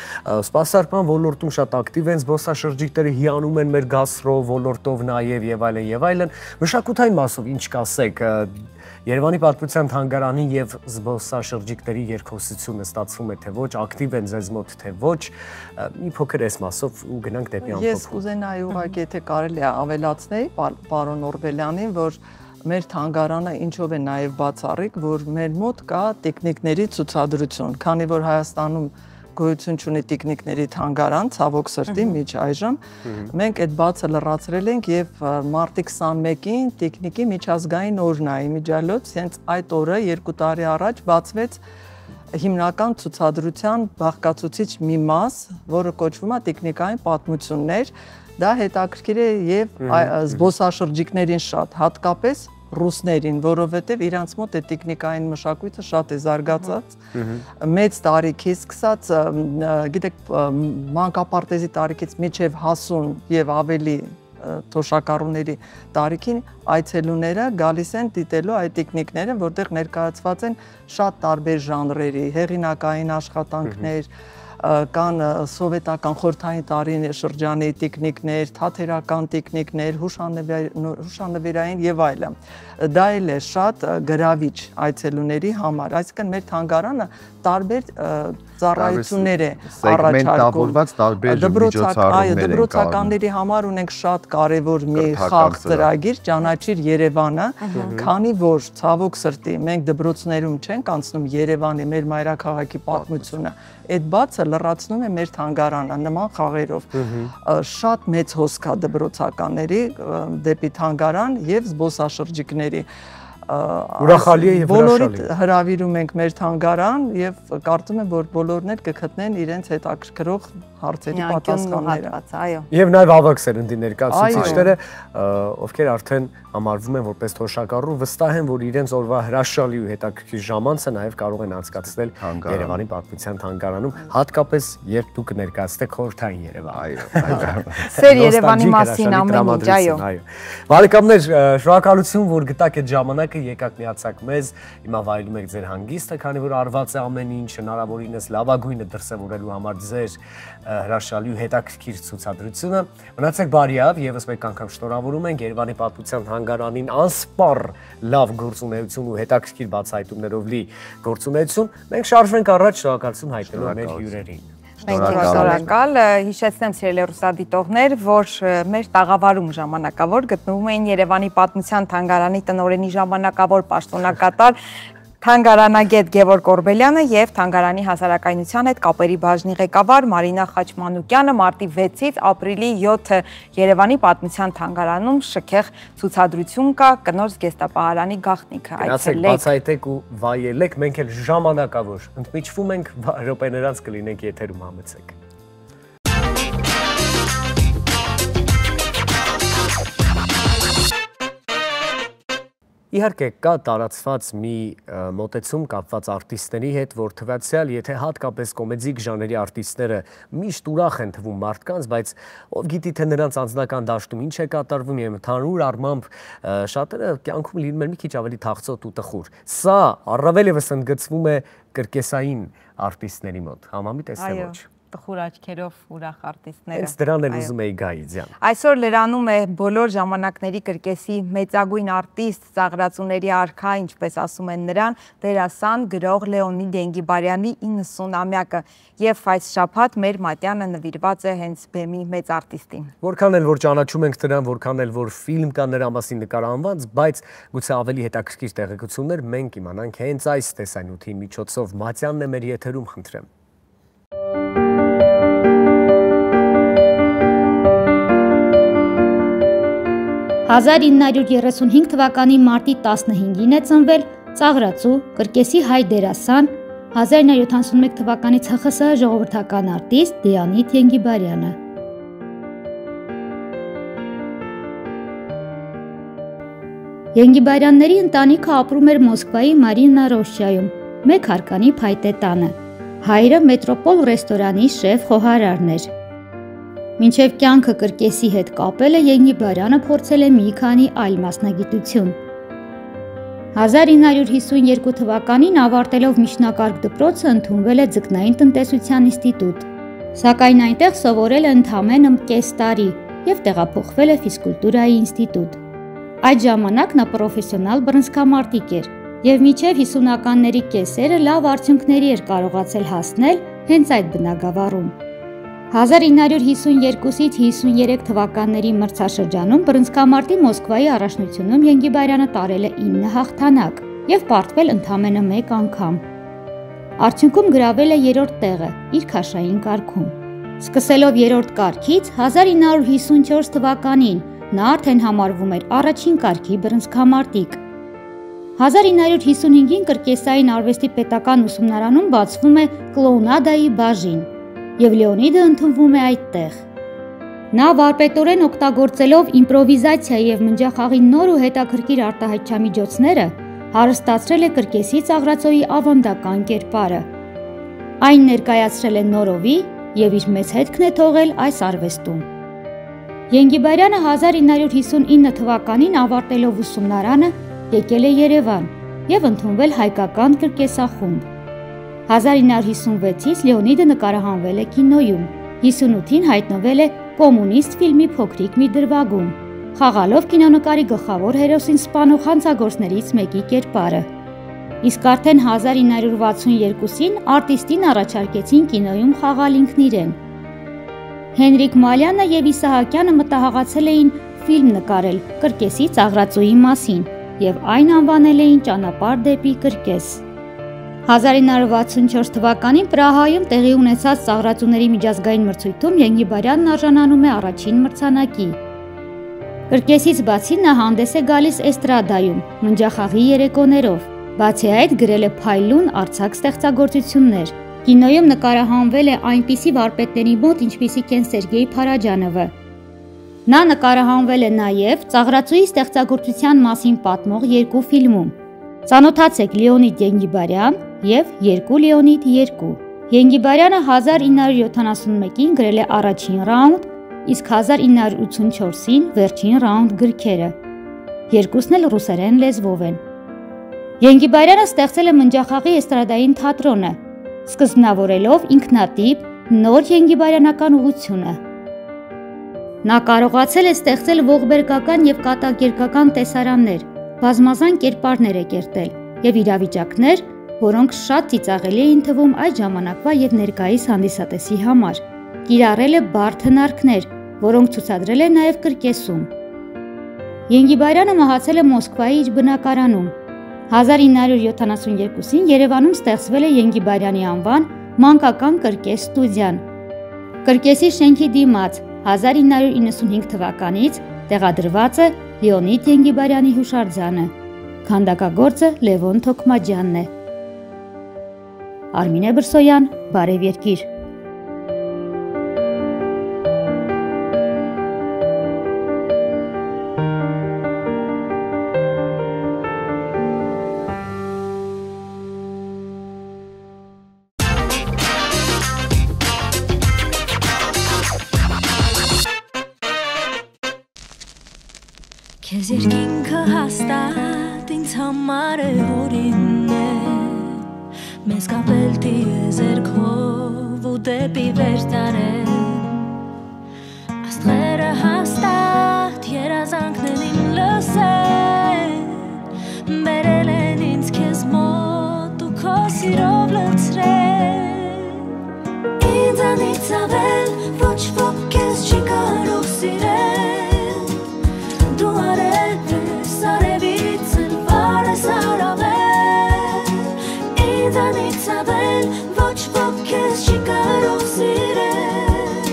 սպասարկման ոլորտում շատ ակտիվ են զբոսաշրջիկները, հիանում են մեր գաստրո ոլորտով նաև եւ այլն եւ այլն։ Մշակութային մասով ինչ կասեք, Երևանի պատմության թանգարանի եւ զբոսաշրջիկների երկխոսությունը ստացվում է թե ոչ, ակտիվ են ձեզ մոտ թե ոչ, մի փոքր այս մասով ու գնանք դեպի ամփոփում։ Ես կուզենայի ուղղակի եթե կարելի է ավելացնել պարոն Օրբելյանին, որ մեր թանգարանը ինչով է նաև բացառիկ, որ մեր մոտ կա տեխնիկների ցուցադրություն, քանի որ Հայաստանում գոյություն ունի տեխնիկների թանգարան, ցավոք սրտի միջ այժմ, մենք այդ բացը լրացրել ենք եւ մարտի 21-ին տեխնիկի միջազգային օրն է, իմիջիալոց, հենց այդ օրը 2 տարի առաջ բացվեց հիմնական ցուցադրության բաղկացուցիչ մի մաս, որը կոչվում է տեխնիկային պատմություններ, դա հետաքրքիր է եւ զբոսաշրջիկներին շատ, հատկապես ռուսներին, որովհետև իրանց մոտ է տեխնիկային մշակույթը շատ է զարգացած, մեծ տարիքից սկսած, գիտեք, մանկապարտեզի տարիքից մինչև հասուն եւ ավելի թոշակառուների տարիքին այցելուները գալիս են դիտելու այդ տեխնիկները, որտեղ ներկայացված են շատ տարբեր ժանրերի, հեղինակային աշխատանքներ, կան սովետական խորհրդային տարի շրջանի տեխնիկներ, թատերական տեխնիկներ, հուշանվերային եւ այլն։ Դա էլ է շատ գրավիչ այցելուների համար, այսինքն մեր թանգարանը տարբեր ծառայություններ է առաջարկում, տարբեր միջոցառումներ են դպրոցականների համար ունենք շատ կարևոր մի խաղ ծրագիր ճանաչիր Երևանը, քանի որ ցավոք սրտի մենք դպրոցներում չենք անցնում Երևանի մեր մայրաքաղաքի պատմությունը, այդ բացը լրացնում է մեր թանգարանը նման խաղերով, շատ մեծ հոսք կա դպրոցականների դեպի թանգարան եւ զբոսաշրջիկների Ուրախալի է եւ բոլորիդ հրավիրում ենք մեր թանգարան եւ կարծում եմ, որ բոլորն էլ կգտնեն իրենց հետաքրքրող հարցերի պատասխանները։ Այո։ Եվ նաև ավագ սերնդի ներկայացուցիչները, ովքեր արդեն համարվում են որպես թոշակառու, վստահ են, որ իրենց օրվա հրաշալի ու հետաքրքիր ժամանցը նաև կարող են անցկացնել Երևանի պատմության թանգարանում, հատկապես երբ դուք ներկայացնեք խորհրդային Երևան։ Այո։ Սեր Երևանի մասին ամեն ինչ, այո։ Բարեկամներ, շնորհակալություն, որ գտաք այդ ժամանակը, եկաք միացաք մեզ, հիմա վայելում եք ձեր հանգիստը, քանի որ արված է ամեն ինչ, հնարավորինս լավագույնը դրսևորելու համար ձեր հրաշալի ու հետաքրքիր ցուցադրությունը։ Մնացեք բարիավ, եւս մեկ անգամ շնորհավորում ենք Երևանի պատմության թանգարանին անսպառ լավ գործունեություն ու հետաքրքիր բացահայտումներով լի գործունեություն։ Մենք շարժվենք առաջ, շնորհակալություն հայտնելով մեր հյուրերին։ Մենք շնորհակալ, հիշեցնեմ սիրելի հեռուստադիտողներ, որ մեր տաղավարում ժամանակավոր գտնվում էին Երևանի պատմության թանգարանի տնօրենի ժամանակավոր պաշտոնակատար թանգարանագետ Գևորգ Օրբելյանը եւ թանգարանի հասարակայնության հետ կապերի բաժնի ղեկավար Մարինա Խաչմանուկյանը մարտի 6-ից ապրիլի 7-ը Երևանի պատմության թանգարանում շքեղ ցուցադրություն կա կնոջ զգեստապահարանի գաղտնիքը, այցելեք, բացահայտեք ու վայելեք, մենք էլ ժամանակավոր ընդմիջվում ենք, րոպեներանց կլինենք եթերում, համեցեք։ Իհարկե կա տարածված մի մոտեցում կապված արտիստների հետ, որ թվացյալ, եթե հատկապես կոմեդիկ ժանրի արտիստները միշտ ուրախ են թվում մարդկանց, բայց ով գիտի թե նրանց անձնական դաշտում ինչ է կատարվում եւ ընդհանուր առմամբ շատերը կյանքում լինում են մի քիչ ավելի թախծոտ ու տխուր։ Սա առավել եւս ընդգծվում է կրկեսային արտիստների մոտ, համամիտ եք թե ոչ։ Տխուր աչքերով ուրախ արտիստները։ Հենց դրան էլ ուզում էի գայի ձյան։ Այսօր լրանում է բոլոր ժամանակների կրկեսի մեծագույն արտիստ, ծաղրածուների արքա, ինչպես ասում են նրան, դերասան, գրող Լեոնիդ Ենգիբարյանի 90-ամյակը, եւ այս շաբաթ մեր մատյանը նվիրված է հենց բեմի մեծ արտիստին։ Որքան էլ որ ճանաչում ենք նրան, որքան էլ որ ֆիլմ կա նրա մասին նկարահանված, բայց գուցե ավելի հետաքրքիր տեղեկություններ մենք իմանանք հենց այս տեսանյութի միջոցով։ Մատյանն է մեր եթերում, խնդրեմ։ 1935 թվականի մարտի 15-ին է ծնվել ծաղրածու, կրկեսի հայ դերասան, 1971 թվականից ՀԽՍՀ ժողովրդական արտիստ Լեոնիդ Ենգիբարյանը։ Ենգիբարյանների ընտանիքը ապրում էր Մոսկվայի Մարինա Ռոշչայում, մեկ հարկանի փայտե տանը։ Հայրը մետրոպոլ ռեստորանի շեֆ խոհարարն էր։ Մինչև կյանքը կրկեսի հետ կապելը Ենգիբարյանը փորձել է մի քանի այլ մասնագիտություն։ 1952 թվականին ավարտելով միջնակարգ դպրոցը ընդունվել է Ձկնային տնտեսության ինստիտուտ, սակայն այնտեղ սովորել է ընդամենը կես տարի և տեղափոխվել է ֆիզկուլտուրայի ինստիտուտ։ Այդ ժամանակ նա պրոֆեսիոնալ բռնցքամարտիկ էր և մինչև 50-ականների կեսերը լավ արդյունքների էր կարողացել հասնել հենց այդ բնագավառում։ 1952-ից 53 թվականների մրցաշրջանում բռնցքամարտի Մոսկվայի առաջնությունում Ենգիբարյանը տարել է 9 հաղթանակ և պարտվել ընդամենը մեկ անգամ։ Արդյունքում գրավել է 3-րդ տեղը իր քաշային կարգում։ Սկսելով 3-րդ կարգից 1954 թվականին նա արդեն համարվում էր առաջին կարգի բռնցքամարտիկ։ 1955-ին կրկեսային արվեստի պետական ուսումնարանում բացվում է կլոունադայի բաժին և Լեոնիդը ընդունվում է այդտեղ։ Նա վարպետորեն օգտագործելով իմպրովիզացիա և մնջախաղի նոր ու հետաքրքիր արտահայտչամիջոցները հարստացրել է կրկեսի ծաղրածոյի ավանդական կերպարը։ Այն ներկայացրել է նորովի և իր մեծ հետքն է թողել այս արվեստում։ Ենգիբարյանը 1959 թվականին ավարտելով ուսումնարանը եկել է Երևան և ընդունվել հայկական կրկեսախումբ։ 1956-ից Լեոնիդը նկարահանվել է կինոյում, 58-ին հայտնվել է կոմունիստ ֆիլմի փոքրիկ մի դրվագում, խաղալով կինոնկարի գլխավոր հերոսին սպանող հանցագործներից մեկի կերպարը։ Իսկ արդեն 1962-ին արտիստին առաջարկեցին կինոյում խաղալ ինքն իրեն։ Հենրիկ Մալյանը և Իսահակյանը մտահղացել էին ֆիլմ նկարել կրկեսի ծաղրածուի մասին և այն անվանել էին «Ճանապարհ դեպի կրկես»։ 1964 թվականին Պրահայում տեղի ունեցած ծաղրածուների միջազգային մրցույթում Ենգիբարյանն արժանանում է առաջին մրցանակի։ Կրկեսից բացի նա հանդես է գալիս էստրադայում, մնջախաղի երեկոներով, բացի այդ գրել է փայլուն արձակ ստեղծագործություններ։ Կինոյում նկարահանվել է այնպիսի վարպետների մոտ, ինչպիսիք են Սերգեյ Փարաջանովը։ Նա նկարահանվել է նաև ծաղրածուի ստեղծագործության մասին պատմող երկու ֆիլմում։ Ծանոթացեք Լեոնիդ Ենգիբարյան և Երկու Լեոնիդ 2։ Ենգիբարյանը 1971-ին գրել է առաջին ռաունդ, իսկ 1984-ին վերջին ռաունդ գրքերը։ Երկուսն էլ ռուսերեն լեզվով են։ Ենգիբարյանը ստեղծել է մնջախաղի էստրադային թատրոնը, սկզբնավորելով ինքնատիպ նոր ենգիբարյանական ուղղությունը։ Նա կարողացել է ստեղծել ողբերգական և կատակերգական տեսարաններ, բազմազան կերպարներ է կերտել և իրավիճակներ, որոնք շատ ծիծաղելի էին թվում այդ ժամանակվա և ներկայիս հանդիսատեսի համար։ Կիրառել է բարդ հնարքներ, որոնք ցուցադրել է նաև կրկեսում։ Ենգիբարյանը մահացել է Մոսկվայի իր բնակարանում։ 1972-ին Երևանում ստեղծվել է Ենգիբարյանի անվան մանկական կրկես ստուդիան։ Կրկեսի շենքի դիմաց 1995 թվականից տեղադրված է Լեոնիդ Ենգիբարյանի հուշարձանը։ Քանդակագործը Լևոն Թոքմաջյանն է։ Արմինե Բրսոյան, Բարև Երկիր։ Քեզ երկինքը հաստատ ինձ համար է հորինն է, մեզ կապել տիեզերքով ու դեպի վեր տարել, աստղերը հաստատ երազանքներին լսել, բերել են ինձ քեզ մոտ ու քո սիրով լցրել, ինձանից ավել ոչ ոք քեզ չի կարող սիրել, դու արև ես արևից էլ վար ես արավել, ինձանից ավել ոչ ոք քեզ չի կարող սիրել,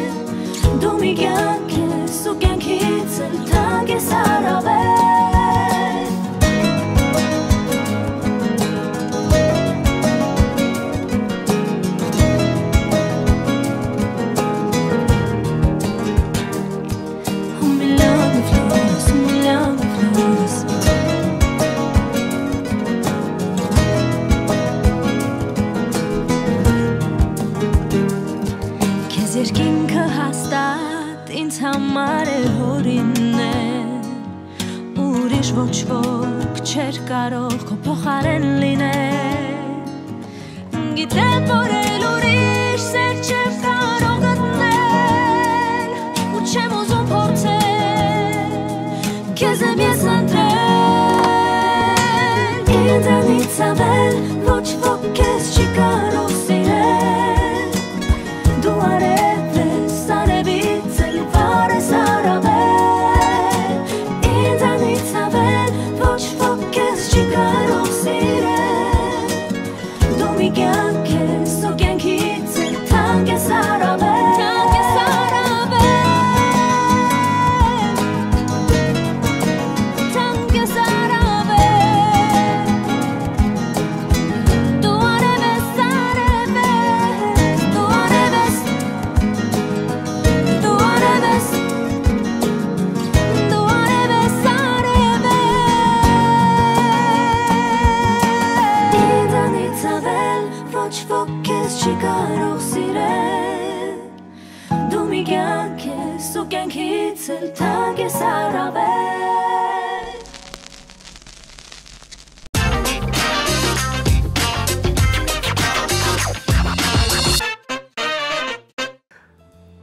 դու մի կյանք ես ու կյանքից էլ թանկ ես արավել։ Երկինքը հաստատ ինձ համար է հորինն է, ուրիշ ոչ ոք չէր կարող քո փոխարեն լինել, գիտեմ որ էլ ուրիշ սեր չեմ կարող գտնել, ու չեմ ուզում փորձել, քեզ եմ ես ընտրել, ինձանից ավել ոչ ոք քեզ չի կարող սիրել, դու արև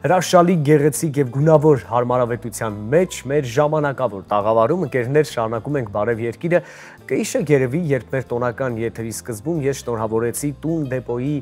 Հրաշալի գեղեցիկ եւ գունավոր հարմարավետության մեջ մեր ժամանակավոր տաղավարում ընկերներ շարունակում ենք Բարև Երկիրը։ Կհիշեք երևի, երբ մեր տոնական եթերի սկզբում ես շնորհավորեցի Տուն դեպոյի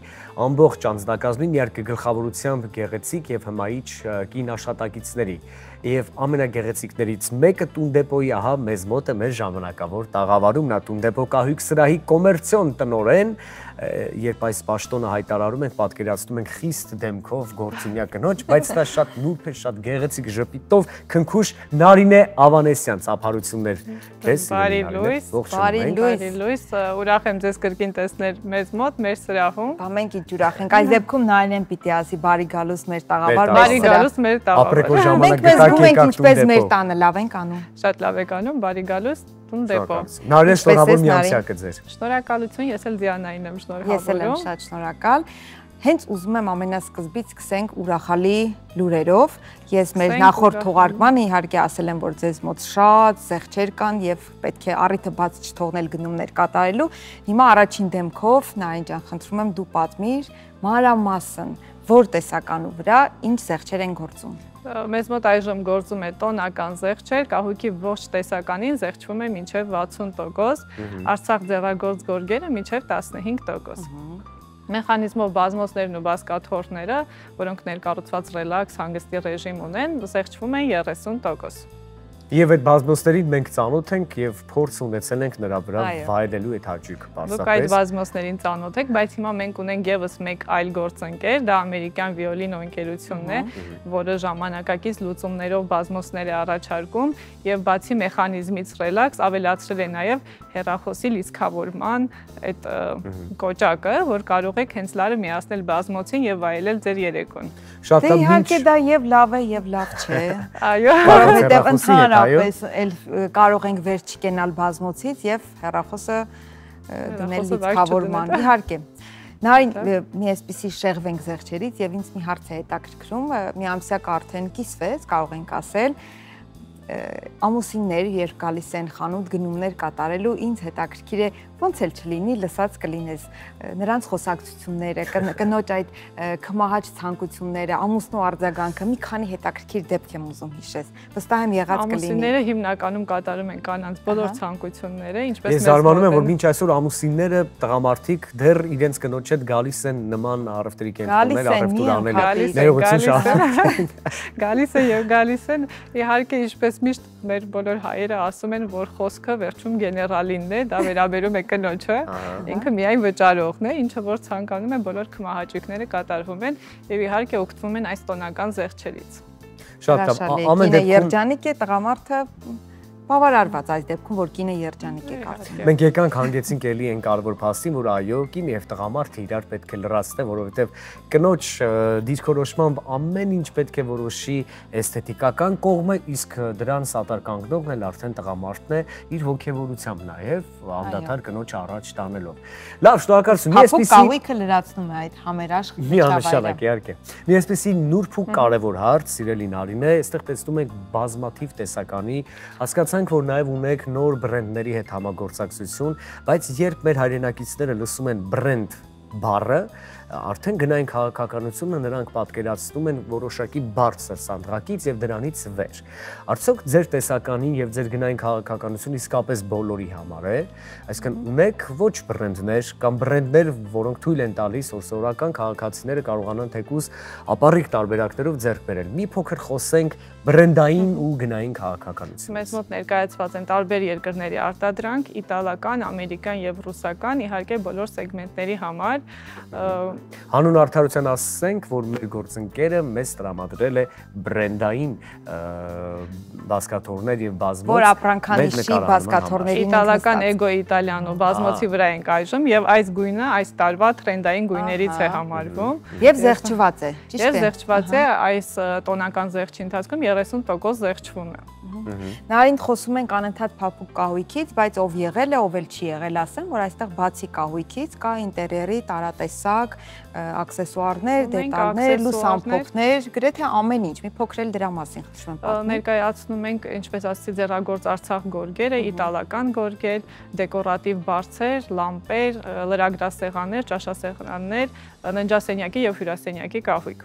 ամբողջ անձնակազմին, իհարկե գլխավորությամբ գեղեցիկ եւ հմայիչ կին աշխատակիցների։ եւ ամենագեղեցիկներից մեկը Տունդեպոյի ահա մեզ մոտ է մեր ժամանակավոր տաղավարում նա Տունդեպո կահույք սրահի կոմերցիոն տնօրեն երբ այս պաշտոնը հայտարարում ենք պատկերացնում ենք խիստ դեմքով գործունյա կնոջ, բայց նա շատ նուրբ է, շատ գեղեցիկ ժպիտով քնքուշ Նարինե Ավանեսյան, ծափարություններ քեզ Բարի լույս, բարի լույս, ուրախ եմ ձեզ կրկին տեսնել մեզ մոտ, մեր սրահում։ Բա մենք ինչ ուրախ ենք, այս դեպքում Նարինեն պիտի ասի բարի գալուս մեր տաղավար, բարի գալուս մեր տաղավար։ Մենք մեզ զգում ենք ինչպես մեր տանը, լավ ենք անում։ Շատ լավ եք անում, բարի գալուս Տունդեպո։ Նարինե, շնորհավոր միամսյակը ձեր։ Շնորհակալություն, ես էլ Դիանային եմ շնորհավորում։ Ես էլ եմ շատ շնորհակալ։ Հենց ուզում եմ ամենասկզբից սկսենք ուրախալի լուրերով։ Ես մեր նախորդ թողարկմանը իհարկե ասել եմ, որ ձեզ մոտ շատ զեղչեր կան եւ պետք է առիթը բաց չթողնել գնումներ կատարելու։ Հիմա առաջին դեմքով Նարին ջան, խնդրում եմ դու պատմիր մանրամասն, որ տեսականու վրա ինչ զեղչեր են գործում։ Մեզ մոտ այժմ գործում է տոնական զեղչեր, կահույքի ողջ տեսականին զեղչվում է մինչև 60%, Արցախ ձեռագործ գորգերը մինչև 15%։ Մեխանիզմով բազմոցներն ու բազկաթոռները, որոնք ներկառուցված ռելաքս հանգստի ռեժիմ ունեն, զեղչվում են 30%։ Եվ այդ բազմոցներին մենք ծանոթ ենք եւ փորձ ունեցել ենք նրա վրա վայելելու այդ հաճույքը պարզապես։ Դուք այդ բազմոցներին ծանոթ եք, բայց հիմա մենք ունենք եւս մեկ այլ գործընկեր, դա ամերիկյան վիոլինո ընկերությունն է, որը ժամանակակից լուծումներով բազմոցներ է առաջարկում եւ բացի մեխանիզմից ռելաքս ավելացրել է նաեւ հեռախոսի լիցքավորման այդ կոճակը, որ կարող եք հենց լարը միացնել բազմոցին եւ վայելել ձեր երեկոն։ Շատ լավ։ Դե իհարկե դա եւ լավ է եւ լավ չէ։ Այո, որովհետեւ ընդհանրապես էլ կարող ենք վերջ չկենալ բազմոցից եւ հեռախոսը դնել լիցքավորման։ Իհարկե։ Նարին, մի այսպիսի շեղվենք զեղչերից եւ ինձ մի հարց է հետաքրքրում, մի ամսյակ արդեն կիսվեց, կարող ենք ասել, ամուսիններ երբ գալիս են խանութ գնումներ կատարելու, ինձ հետաքրքիր է ոնց էլ չլինի, լսած կլինես նրանց խոսակցությունները, կնոջ այդ քմահաճ ցանկությունները, ամուսնու արձագանքը, մի քանի հետաքրքիր դեպք եմ ուզում հիշես։ Վստահ եմ եղած կլինի։ Ամուսինները հիմնականում կատարում են կանանց բոլոր ցանկությունները, ինչպես Ես զարմանում եմ, որ մինչ այսօր ամուսինները, տղամարդիկ դեռ իրենց կնոջ հետ գալիս են նման առևտրի կենտրոններ, առևտուր անել։ Ներողություն շատ։ Գալիս է եւ գալիս են, իհարկե ինչպես միշտ մեր բոլոր հայերը ասում են, որ խոսքը վերջում գեներալինն է, դա վերաբերում է կնոջը, ինքը միայն վճարողն է, ինչը որ ցանկանում է բոլոր քմահաճույքները կատարվում են եւ իհարկե օգտվում են այս տոնական զեղչերից։ Շատ լավ, ամեն դեպքում երջանիկ է տղամարդը բավարարված այս դեպքում, որ կինը երջանիկ է կարծում։ Մենք եկանք հանգեցինք էլի այն կարևոր փաստին, որ այո, կինը եւ տղամարդը իրար պետք է լրացնեն, որովհետեւ կնոջ դիրքորոշմամբ ամեն ինչ պետք է որոշի էսթետիկական կողմը, իսկ դրան սատարկանգնողն էլ արդեն տղամարդն է իր ոգևորությամբ նաեւ անդադար կնոջ առաջ տանելով։ Լավ, շնորհակալություն։ Մի այսպիսի կահույքը լրացնում է այդ համերաշխ միջավայրը։ Իհարկե։ Մի այսպիսի նուրբ ու կարևոր հարց, սիրելի Նարինե, այստեղ տեսնում ենք բազմաթիվ տեսականի, հասկացանք, որ նաև ունեք նոր բրենդների հետ համագործակցություն, բայց երբ մեր հայրենակիցները լսում են բրենդ բառը, արդեն գնային քաղաքականությունը նրանք պատկերացնում են որոշակի բարձր սանդղակից եւ դրանից վեր։ Արդյոք ձեր տեսականին եւ ձեր գնային քաղաքականությունը իսկապես բոլորի համար է, այսինքն ունեք ոչ բրենդներ կամ բրենդներ, որոնք թույլ են տալիս, որ սովորական քաղաքացիները կարողանան թեկուզ ապառիկ տարբերակներով ձեռք բերել։ Մի փոքր խոսենք բրենդային ու գնային քաղաքականությունից։ Մեզ մոտ ներկայացված են տարբեր երկրների արտադրանք, իտալական, ամերիկան եւ ռուսական, իհարկե բոլոր սեգմենտների համար։ Հանուն արդարության ասենք, որ մեր գործընկերը մեզ տրամադրել է բրենդային բազկաթոռներ եւ բազմոց, որ ապրանքանիշի բազկաթոռների իտալական էգո իտալիանո բազմոցի վրա ենք այժմ եւ այս գույնը այս տարվա տրենդային գույներից է համարվում եւ զեղչված է, ճիշտ է։ Եվ զեղչված է այս տոնական զեղչի ընթացքում 30% զեղչվում է։ Նարին խոսում ենք անընդհատ փափուկ կահույքից, բայց ով եղել է, ով էլ չի եղել, ասեմ, որ այստեղ բացի կահույքից կա ինտերիերի տարատեսակ, աքսեսուարներ, դետալներ, լուսամփոփներ, գրեթե ամեն ինչ։ Մի փոքր էլ դրա մասին խնդրում եմ պատմել։ Ներկայացնում ենք, ինչպես ասացի, ձեռագործ Արցախ գորգերը, իտալական գորգեր, դեկորատիվ բարձեր, լամպեր, լրագրասեղաններ, ճաշասեղաններ, ննջասենյակի եւ հյուրասենյակի կահույք։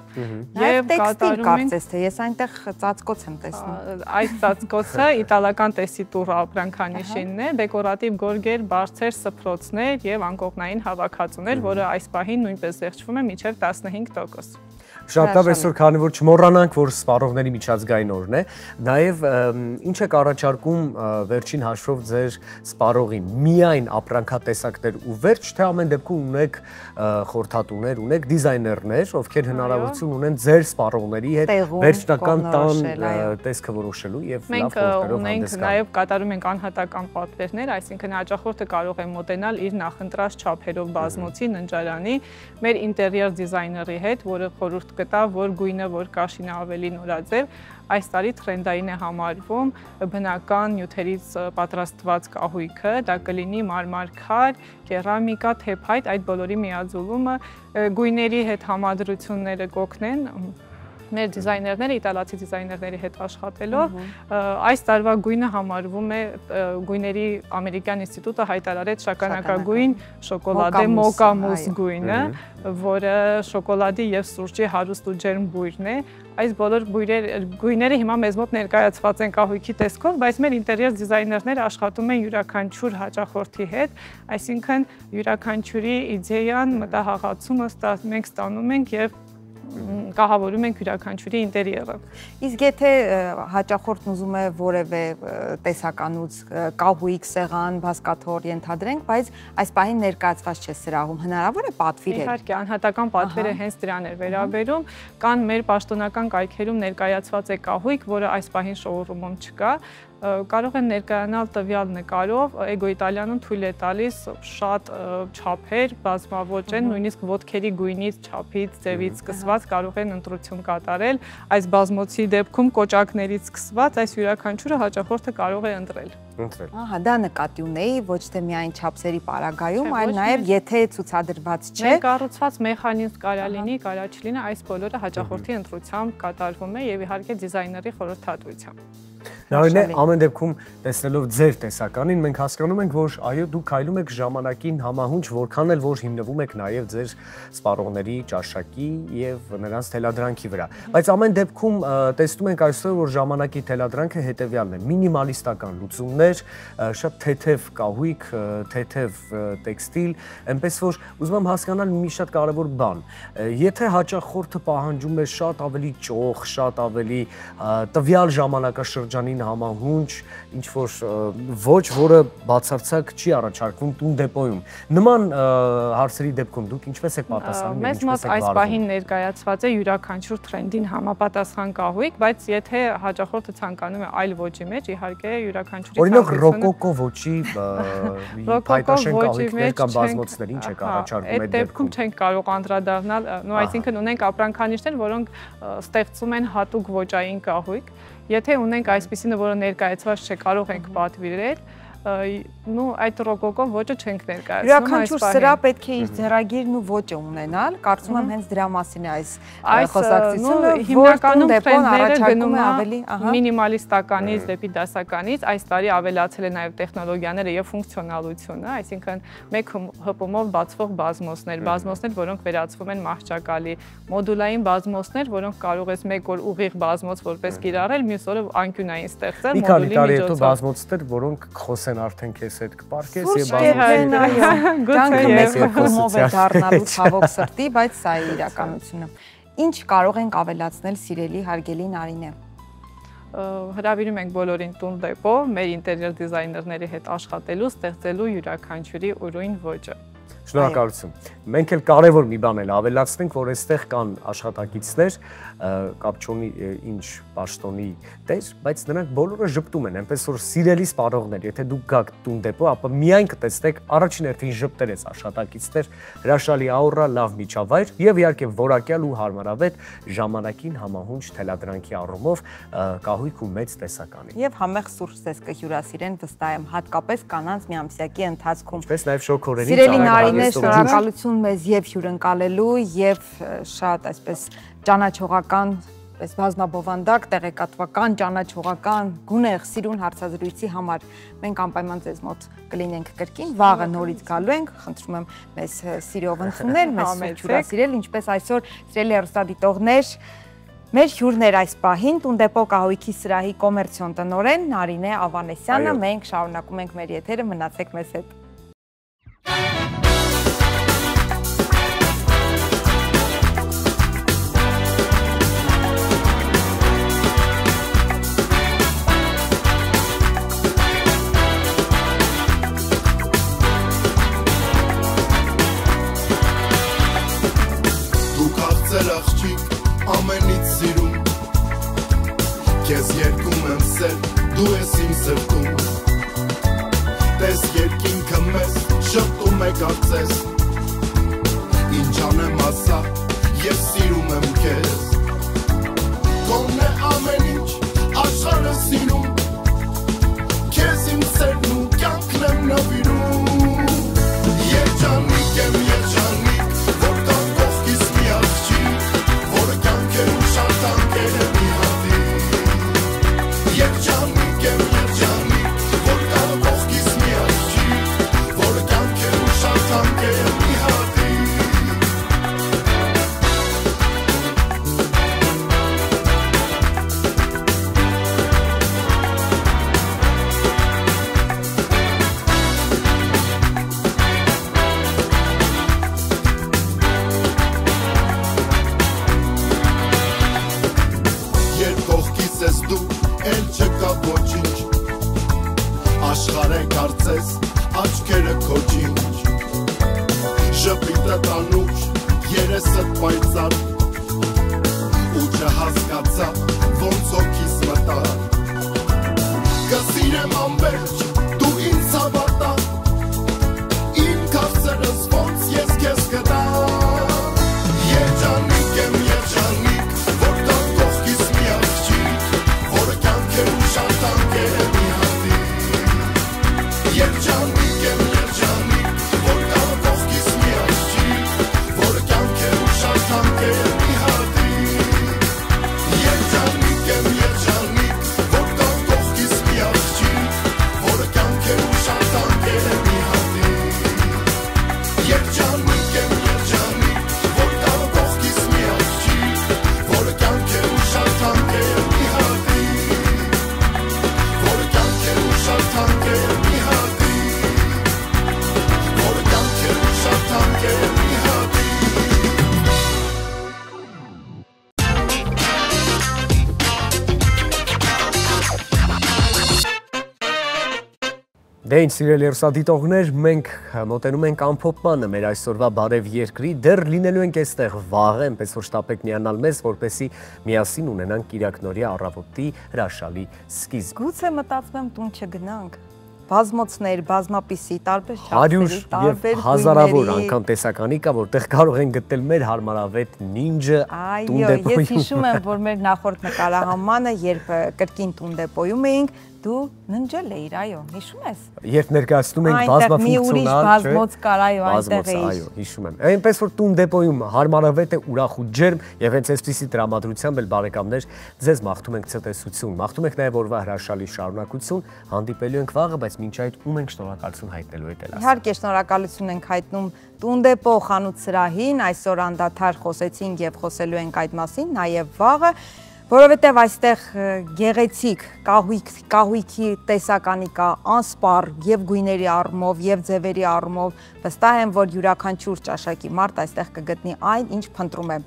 Եվ տեքստիլ կարծես թե ես այնտեղ ծածկոց եմ տեսնում։ Այս ծածկոցը իտալական տեսիտուրա ապրանքանիշինն է, դեկորատիվ գորգեր, բարձր սփռոցներ եւ անկողնային հավաքածուներ, որը այս պահին նույնպես զեղչվում է մինչեւ 15%։ Շատ լավ, այսօր քանի որ չմոռանանք, որ սպառողների միջազգային օրն է, նաև ինչ եք առաջարկում վերջին հաշվով ձեր սպառողին, միայն ապրանքատեսակներ ու վերջ, թե ամեն դեպքում ունեք խորհրդատուներ, ունեք դիզայներներ, ովքեր հնարավորություն ունեն ձեր սպառողների հետ վերջնական տան տեսքը որոշելու եւ լավ խորհուրդներով հանդես գալ։ Նաև կատարում ենք անհատական պատվերներ, այսինքն հաճախորդը կարող է մոտենալ իր նախընտրած չափերով բազմոցի ննջարանի մեր ինտերիեր դիզայների հետ, որը խորհուրդ կտա, որ գույնը, որ կաշինը ավելի նորաձև, այս տարի թրենդային է համարվում բնական նյութերից պատրաստված կահույքը, դա կլինի մարմար քար, կերամիկա, թեփայտ, այդ բոլորի միաձուլումը գույների հետ համադրությունները կօգնեն մեր դիզայներները իտալացի դիզայներների հետ աշխատելով այս տարվա գույնը համարվում է գույների ամերիկյան ինստիտուտը հայտարարեց շագանակագույն շոկոլադե մոկա մուս գույնը, որը շոկոլադի եւ սուրճի հարուստ ու ջերմ բույրն է։ Այս բոլոր գույները հիմա մեզ մոտ ներկայացված են կահույքի տեսքով, բայց մեր ինտերիեր դիզայներները աշխատում են յուրաքանչյուր հաճախորդի հետ, այսինքն յուրաքանչյուրի իդեան, մտահղացումը մենք ստանում ենք եւ կահավորում ենք յուրաքանչյուրի ինտերիերը։ Իսկ եթե հաճախորդն ուզում է որևէ տեսականուց կահույք, սեղան, բազկաթոռ ենթադրենք, բայց այս պահին ներկայացված չէ սրահում, հնարավոր է պատվիրել։ Իհարկե, անհատական պատվերը հենց դրան է վերաբերում, կան մեր պաշտոնական կայքերում ներկայացված է կահույք, որը այս պահին շոուրումում չկա, կարող են ներկայանալ տվյալ նկարով, Էգո Իտալիանում թույլ է տալիս շատ չափեր, բազմաոճ են, նույնիսկ ոտքերի գույնից, չափից, ձևից սկսված կարող են ընտրություն կատարել, այս բազմոցի դեպքում կոճակներից սկսված, այս յուրաքանչյուրը հաճախորդը կարող է ընտրել։ Ահա, դա նկատի ունեի, ոչ թե միայն չափսերի պարագայում, այլ նաև եթե ցուցադրված չէ։ Կառուցված մեխանիզմ կարա լինի, կարա չլինի, այս բոլորը հաճախորդի ընտրությամբ կատարվում է եւ իհարկե դիզայների խորհրդատվությամբ։ Նարինե, ամեն դեպքում տեսնելով ձեր տեսականին, մենք հասկանում ենք, որ այո, դուք քայլում եք ժամանակին համահունչ, որքան էլ որ հիմնվում եք նաև ձեր սպառողների ճաշակի եւ նրանց թելադրանքի վրա։ Բայց ամեն դեպքում տեսնում ենք այսօր, որ ժամանակի թելադրանքը հետեւյալն է՝ մինիմալիստական լուծումներ, շատ թեթև կահույք, թեթև տեքստիլ, այնպես որ ուզում եմ հասկանալ մի շատ կարևոր բան։ Եթե հաճախորդը պահանջում է շատ ավելի ճոխ, շատ ավելի տվյալ ժամանակաշրջանին համահունչ, ինչ որ ոչ, որը բացարձակ չի առաջարկվում տուն դեպոյում։ Նման հարցերի դեպքում դուք ինչպես եք պատասխանում։ Մեզ մոտ այս պահին ներկայացված է յուրաքանչյուր թրենդին համապատասխան կահույք, բայց եթե հաճախորդը ցանկանում է այլ ոճի մեջ, իհարկե յուրաքանչյուրի օրինակ ռոկոկո ոճի փայտաշեն կահույքներ կամ բազմոցներ ինչ եք առաջարկում այդ դեպքում չենք կարող անդրադառնալ, նո այսինքն ունենք ապրանքանիշներ, որոնք ստեղծում են հատուկ ոճային կահույք։ Եթե ունենք այսպիսինը, որը ներկայացված չէ, կարող ենք պատվիրել, նու այդ ռոկոկո ոճը չենք ներկայացնում։ Յուրաքանչյուր սրահ պետք է իր ձեռագիրն ու ոճը ունենալ, կարծում եմ հենց դրա մասին է այս խոսակցությունը, հիմնականում տրենդները գնում է ավելի մինիմալիստականից դեպի դասականից, այս տարի ավելացել է նաև տեխնոլոգիաները եւ ֆունկցիոնալությունը, այսինքն մեկ հպումով բացվող բազմոցներ, որոնք վերածվում են մահճակալի, մոդուլային բազմոցներ, որոնք կարող ես մեկ օր ուղիղ բազմոց որպես կիրառել, մյուս օրը անկյունային ստեղծել մոդուլի միջոցով։ Բազմոցներ, որոնք խոսեն արդեն քեզ հետ կպարկես եւ կյանքը մեծ հպումով է դառնալու ցավոք սրտի, բայց սա է իրականությունը։ Ինչ կարող ենք ավելացնել սիրելի հարգելի Նարինե։ Հրավիրում ենք բոլորին տուն դեպո, մեր ինտերիեր դիզայներների հետ աշխատելու, ստեղծելու յուրաքանչյուրի ուրույն ոճը։ Շնորհակալություն։ Մենք էլ կարևոր մի բան էլ ավելացնենք, որ այստեղ կան աշխատակիցներ, կապ չունի ինչ պաշտոնի տեր, բայց նրանք բոլորը ժպտում են, այնպես որ սիրելի սպառողներ, եթե դուք գաք տուն դեպո, ապա միայն կտեսնեք առաջին հերթին ժպտեր այս աշխատակիցներ, հրաշալի աուրա, լավ միջավայր եւ իհարկե որակյալ ու հարմարավետ ժամանակին համահունչ թելադրանքի առումով կահույք ու մեծ տեսականի։ Եվ համեղ սուրճ ձեզ կհյուրասիրեն, վստահ եմ, հատկապես կանանց միամսյակի ընթացքում։ Ինչպես նաեւ շոկորերից Սիրելի Նարինե, շնորհակալություն մեզ եւ հյուրընկալելու եւ շատ այսպես ճանաչողական, այս բազմաբովանդակ, տեղեկատվական, ճանաչողական, գունեղ, սիրուն հարցազրույցի համար մենք անպայման ձեզ մոտ կլինենք կրկին, վաղը նորից գալու ենք, խնդրում եմ մեզ սիրով ընդունել, մեզ հյուրասիրել, ինչպես այսօր սիրելի հեռուստադիտողներ, մեր հյուրներ այս պահին տուն դեպո կահույքի սրահի կոմերցիոն տնօրեն Նարինե Ավանեսյանը, մենք շարունակում ենք մեր եթերը, մնացեք մեզ հետ։ սեր, դու ես իմ սրտում Տես երկինքը մեզ, շպտում է կարծես Ինչ անեմ ասա, ես սիրում եմ քեզ Կոնն է ամեն ինչ, աշխարհը սիրում Քեզ իմ սերն ու կյանքն եմ նվիրում Երջանիկ եմ, երջանիկ, որ կա կողքիս մի աղջիկ Որը կյանքեր ու շատ տանկեր է մի հատիկ Երջանիկ եմ, երջանիկ, որ կա կողքիս մի աղջիկ Որը կյանքեր ու շատ տանկեր է մի հատիկ Աշխարհը կարծես, աչքերը քո ջինջ Ժպիտը տանուշ, երեսդ պայծառ Ու չհասկացա, ոնց հոգիս մտա Կսիրեմ անվերջ, դու ինձ հավատա Իմ քարսերս ոնց ես քեզ կտա Երջանիկ եմ, երջանիկ, որ կա կողքիս մի աղջիկ Որը կյանքեր ու շատ տանկեր է մի Երջանիկ եմ, երջանիկ, որ կա կողքիս մի աղջիկ Որը կյանքեր ու շատ տանկեր է մի հատիկ Երջանիկ եմ, երջանիկ, որ կա կողքիս մի աղջիկ Որը կյանքեր ու շատ տանկեր է մի հատիկ Երջանիկ եմ, երջանիկ, որ կա կողքիս մի աղջիկ Որը կյանքեր ու շատ տանկեր է մի հատիկ Որը կյանքեր ու շատ տանկեր է մի Դե ինչ սիրելի հեռուստադիտողներ, մենք մոտենում ենք ամփոփմանը մեր այսօրվա բարև երկրի, դեռ լինելու ենք այստեղ վաղը, այնպես որ շտապեք միանալ մեզ, որպեսզի միասին ունենանք կիրակնօրյա առավոտի հրաշալի սկիզբ։ Գուցե մտածում եմ տուն չգնանք։ Բազմոցներ, բազմապիսի, տարբեր չափերի, տարբեր հազարավոր անգամ տեսականի կա, որտեղ կարող են գտնել մեր հարմարավետ նինջը տունդեպոյում։ Ես հիշում եմ, որ մեր նախորդ նկարահանմանը, երբ կրկին տունդեպոյում էինք, դու ննջել էիր, այո, հիշում ես։ Երբ ներկայացնում ենք բազմաֆունկցիոնալ, բազմոց կար, այո, այնտեղ էիր։ Այո, հիշում եմ։ Այնպես որ տունդեպոյում հարմարավետ է, ուրախ ու ջերմ եւ հենց այսպիսի տրամադրությամբ էլ բարեկամներ ձեզ մաղթում ենք ցտեսություն։ Մաղթում ենք նաեւ օրվա հրաշալի շարունակություն, հանդիպելու ենք վաղը, բայց մինչ այդ ում ենք շնորհակալություն հայտնելու եք էլ ասա։ Իհարկե շնորհակալություն ենք հայտնում Տունդեպո խանութ սրահին, այսօր անդադար խոսեցինք եւ խոսելու ենք այդ մասին, նաեւ վաղը, որովհետեւ այստեղ գեղեցիկ կահույքի տեսականի կա անսպառ եւ գույների առումով եւ ձևերի առումով, վստահ եմ, որ յուրաքանչյուր ճաշակի մարդ այստեղ կգտնի այն, ինչ փնտրում է։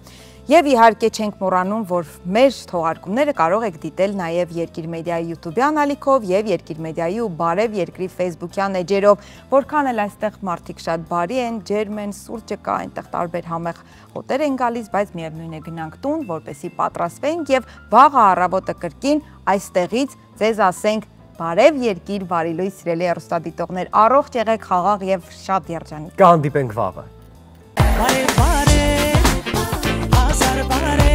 Եվ իհարկե չենք մոռանում, որ մեր թողարկումները կարող եք դիտել նաև Երկիր մեդիայի YouTube-յան ալիքով եւ Երկիր մեդիայի ու Բարև Երկրի Facebook-յան էջերով, որքան էլ այստեղ մարդիկ շատ բարի են, ջերմ են, սուրճը կա, այնտեղ տարբեր համեղ հոտեր են գալիս, բայց միևնույն է գնանք տուն, որպեսզի պատրաստվենք եւ վաղը առավոտը կրկին այստեղից ձեզ ասենք Բարև Երկիր, բարի լույս սիրելի հեռուստադիտողներ, առողջ եղեք, խաղաղ եւ շատ երջանիկ։ Կհանդիպենք վաղը։ Բարև, բարև, հազար բարև